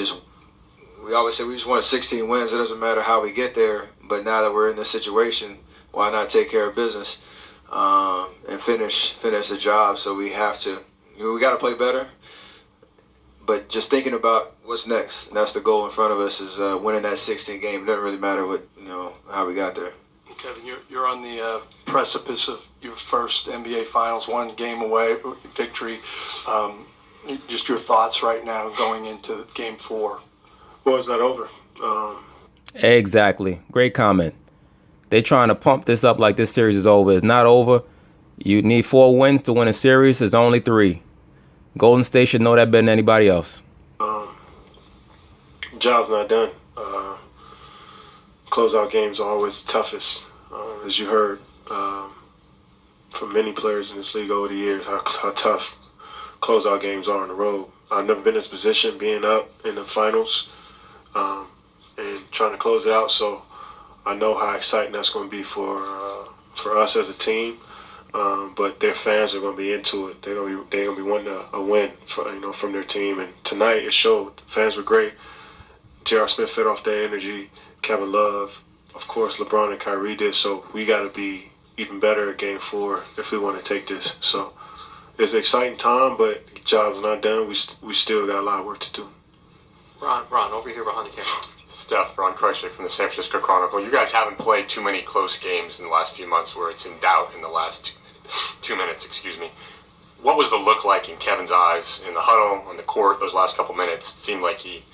we always say we just want 16 wins. It doesn't matter how we get there. But now that we're in this situation, why not take care of business and finish the job? So we have to, we got to play better. but just thinking about what's next. And that's the goal in front of us is winning that 16th game. It doesn't really matter what how we got there. Kevin, you're on the precipice of your first NBA Finals, one game away victory. Just your thoughts right now going into Game 4. Well, it's not over. Exactly. Great comment. They're trying to pump this up like this series is over. It's not over. You need 4 wins to win a series. It's only 3. Golden State should know that better than anybody else. Job's not done. Closeout games are always the toughest, as you heard from many players in this league over the years, how tough closeout games are on the road. I've never been in this position, being up in the finals and trying to close it out. So I know how exciting that's going to be for us as a team. But their fans are going to be into it. They're going to be wanting a win from their team. And tonight it showed. Fans were great. J.R. Smith fed off that energy. Kevin Love, of course, LeBron and Kyrie did. So we got to be even better at Game 4 if we want to take this. So it's an exciting time, but the job's not done. We still got a lot of work to do. Ron, over here behind the camera. Steph, Ron Kreischer from the San Francisco Chronicle. You guys haven't played too many close games in the last few months where it's in doubt in the last 2 minutes. What was the look like in Kevin's eyes in the huddle, on the court, those last couple minutes? It seemed like he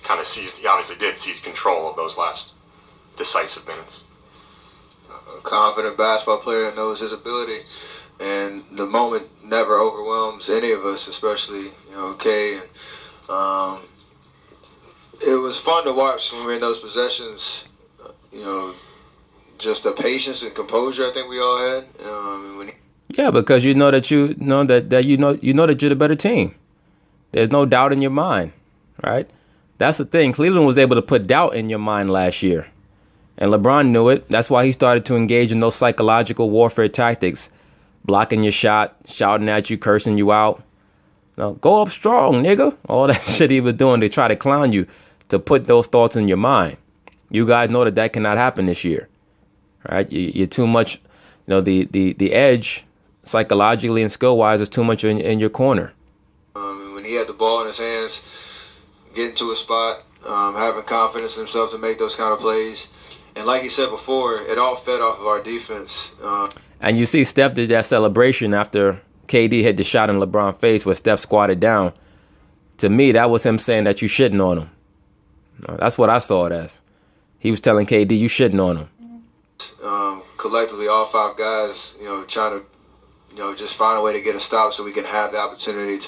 obviously did seize control of those last decisive minutes. A confident basketball player that knows his ability, and the moment never overwhelms any of us, especially Kay. And it was fun to watch when we were in those possessions. Just the patience and composure I think we all had. Yeah, because you know that you're the better team. There's no doubt in your mind, right? That's the thing. Cleveland was able to put doubt in your mind last year. And LeBron knew it. That's why he started to engage in those psychological warfare tactics. Blocking your shot, shouting at you, cursing you out. Go up strong, nigga. All that shit he was doing to try to clown you, to put those thoughts in your mind. You guys know that cannot happen this year. Right? You're too much, the edge, psychologically and skill-wise, is too much in your corner. When he had the ball in his hands, getting to a spot, having confidence in himself to make those kind of plays. And like he said before, it all fed off of our defense. And you see Steph did that celebration after KD hit the shot in LeBron's face where Steph squatted down. To me, that was him saying that you shitting on him. That's what I saw it as. He was telling KD, you shitting on him. Collectively, all 5 guys, trying to, just find a way to get a stop so we can have the opportunity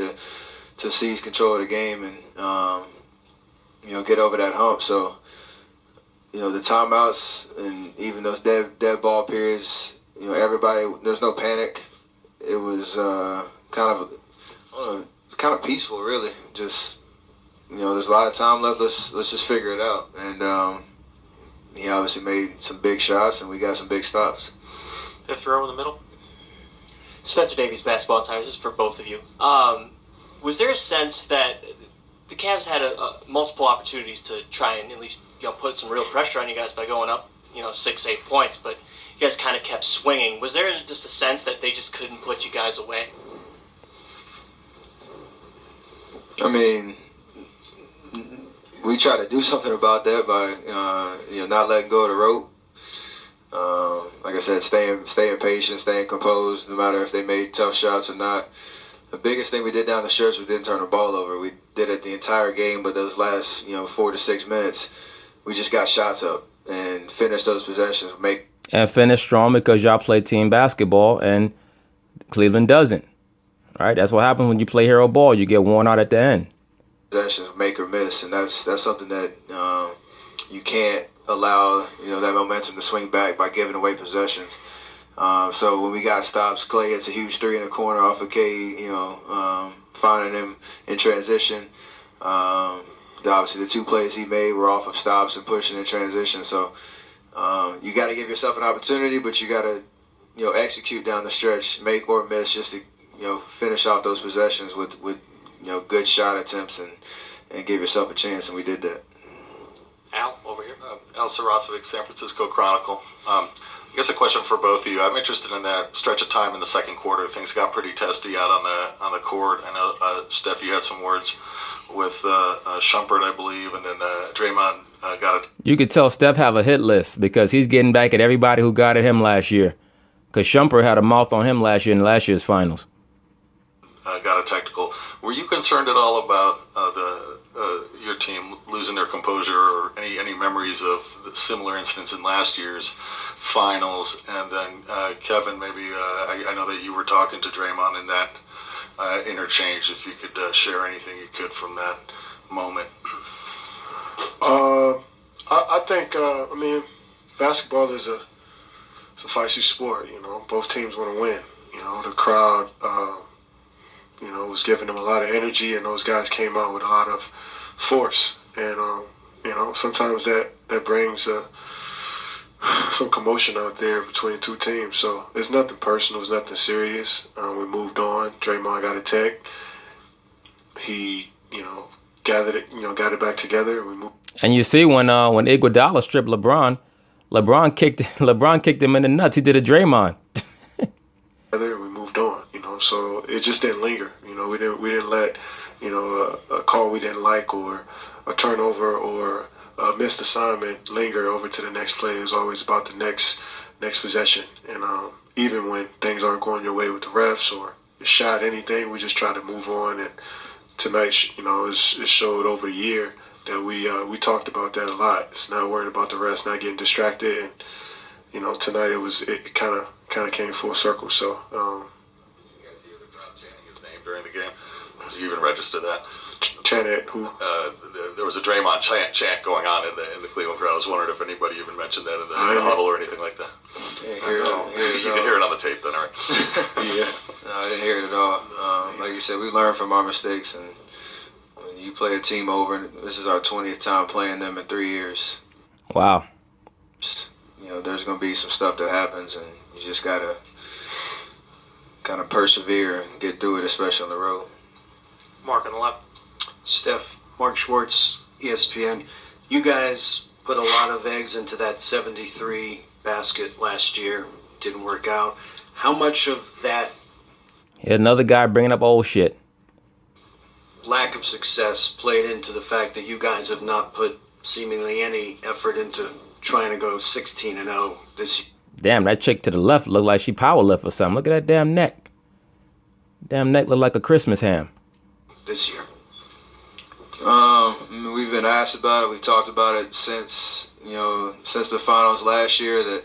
to seize control of the game and, get over that hump. So, the timeouts and even those dead ball periods, everybody, there's no panic. It was kind of peaceful, really. Just, there's a lot of time left. Let's just figure it out. And he obviously made some big shots, and we got some big stops. Fifth row in the middle. Spencer Davies, Basketball Times. This is for both of you. Was there a sense that the Cavs had multiple opportunities to try and at least put some real pressure on you guys by going up 6-8 points, but you guys kind of kept swinging? Was there just a sense that they just couldn't put you guys away? I mean, we try to do something about that by not letting go of the rope. Like I said, staying patient, staying composed, no matter if they made tough shots or not. The biggest thing we did down the stretch, we didn't turn the ball over. We did it the entire game, but those last 4 to 6 minutes, we just got shots up and finished those possessions. And finish strong because y'all play team basketball and Cleveland doesn't. Right? That's what happens when you play hero ball. You get worn out at the end. Possessions, make or miss, and that's something that you can't allow that momentum to swing back by giving away possessions. So when we got stops, Clay hits a huge 3 in the corner off of K, finding him in transition. Obviously, the 2 plays he made were off of stops and pushing in transition. So you got to give yourself an opportunity, but you got to execute down the stretch, make or miss, just to finish off those possessions with good shot attempts and give yourself a chance, and we did that. Al, over here. Al Sarasovic, San Francisco Chronicle. I guess a question for both of you. I'm interested in that stretch of time in the second quarter. Things got pretty testy out on the court. I know, Steph, you had some words Shumpert, I believe, and then Draymond got it. You could tell Steph have a hit list because he's getting back at everybody who got at him last year. Because Shumpert had a mouth on him last year in last year's finals. Got a technical. Were you concerned at all about your team losing their composure, or any memories of the similar incidents in last year's finals? And then Kevin, maybe I know that you were talking to Draymond in that interchange. If you could share anything you could from that moment. I think I mean, basketball is a feisty sport. You know, both teams want to win. You know, the crowd. You know, was giving them a lot of energy, and those guys came out with a lot of force. And, you know, sometimes that brings some commotion out there between the two teams. So it's nothing personal. It's nothing serious. We moved on. Draymond got a tech. He, you know, got it back together. And we moved. And you see when Iguodala stripped LeBron kicked him in the nuts. He did a Draymond. We moved on, you know, so it just didn't linger. You know, we didn't let, you know, a call we didn't like or a turnover or a missed assignment linger over to the next play. It was always about the next possession. And even when things aren't going your way with the refs or a shot, anything, we just try to move on. And tonight, you know, it showed over the year that we talked about that a lot. It's not worrying about the refs, not getting distracted. And, you know, tonight it kind of came full circle. So, you guys hear the crowd chanting his name during the game? Did you even register that? Chant at who? There was a Draymond chant going on in the Cleveland crowd. I was wondering if anybody even mentioned that in the huddle or anything like that. You can hear it on the tape then, all right? Yeah. No, I didn't hear it at all. Like you said, we learn from our mistakes, and when you play a team over, and this is our 20th time playing them in 3 years. Wow. You know, there's going to be some stuff that happens, and you just got to kind of persevere and get through it, especially on the road. Mark on the left. Steph, Mark Schwartz, ESPN. You guys put a lot of eggs into that 73 basket last year. Didn't work out. How much of that another guy bringing up old shit lack of success played into the fact that you guys have not put seemingly any effort into trying to go 16-0 this year? Damn, that chick to the left looked like she power lift or something. Look at that damn neck. Damn neck looked like a Christmas ham. This year. We've been asked about it. We've talked about it since the finals last year. That,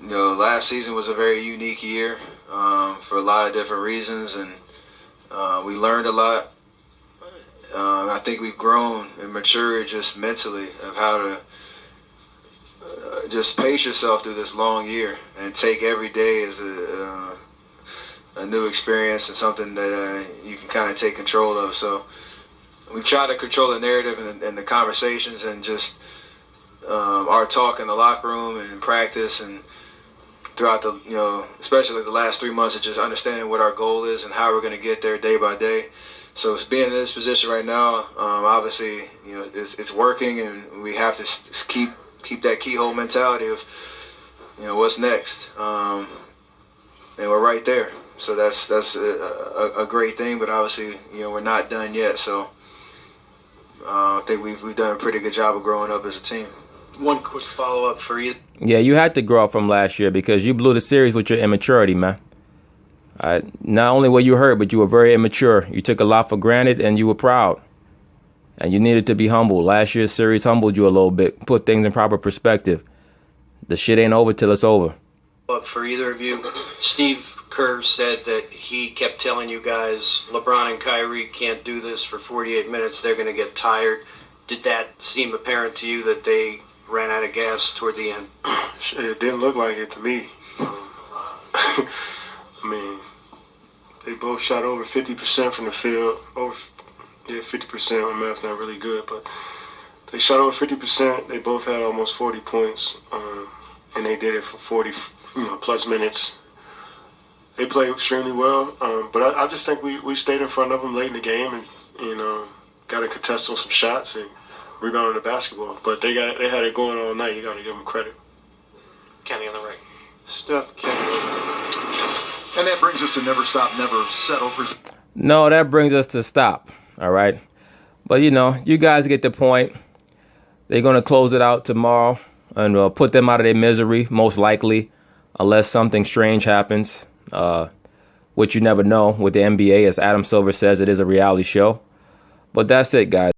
you know, last season was a very unique year for a lot of different reasons, and we learned a lot. I think we've grown and matured just mentally of how to just pace yourself through this long year and take every day as a new experience and something that you can kind of take control of. So we try to control the narrative and the conversations and just our talk in the locker room and in practice and throughout the, you know, especially the last 3 months of just understanding what our goal is and how we're going to get there day by day. So being in this position right now, obviously, you know, it's working, and we have to keep that keyhole mentality of, you know, what's next, and we're right there. So that's a great thing, but obviously, you know, we're not done yet. So I think we've done a pretty good job of growing up as a team. One quick follow-up for you. Yeah, you had to grow up from last year because you blew the series with your immaturity, man. Not only were you hurt, but you were very immature. You took a lot for granted, and you were proud. And you needed to be humble. Last year's series humbled you a little bit, put things in proper perspective. The shit ain't over till it's over. For either of you, Steve Kerr said that he kept telling you guys, LeBron and Kyrie can't do this for 48 minutes. They're going to get tired. Did that seem apparent to you that they ran out of gas toward the end? It didn't look like it to me. I mean, they both shot over 50% from the field. 50%. My math's not really good, but they shot over 50%. They both had almost 40 points, and they did it for 40, plus minutes. They played extremely well, but I just think we stayed in front of them late in the game and got to contest on some shots and rebounded the basketball. But they had it going all night. You got to give them credit. Kenny on the right. Steph, Kenny. And that brings us to never stop, never settle. No, that brings us to stop. All right. But, you guys get the point. They're going to close it out tomorrow and put them out of their misery, most likely, unless something strange happens, which you never know with the NBA. As Adam Silver says, it is a reality show. But that's it, guys.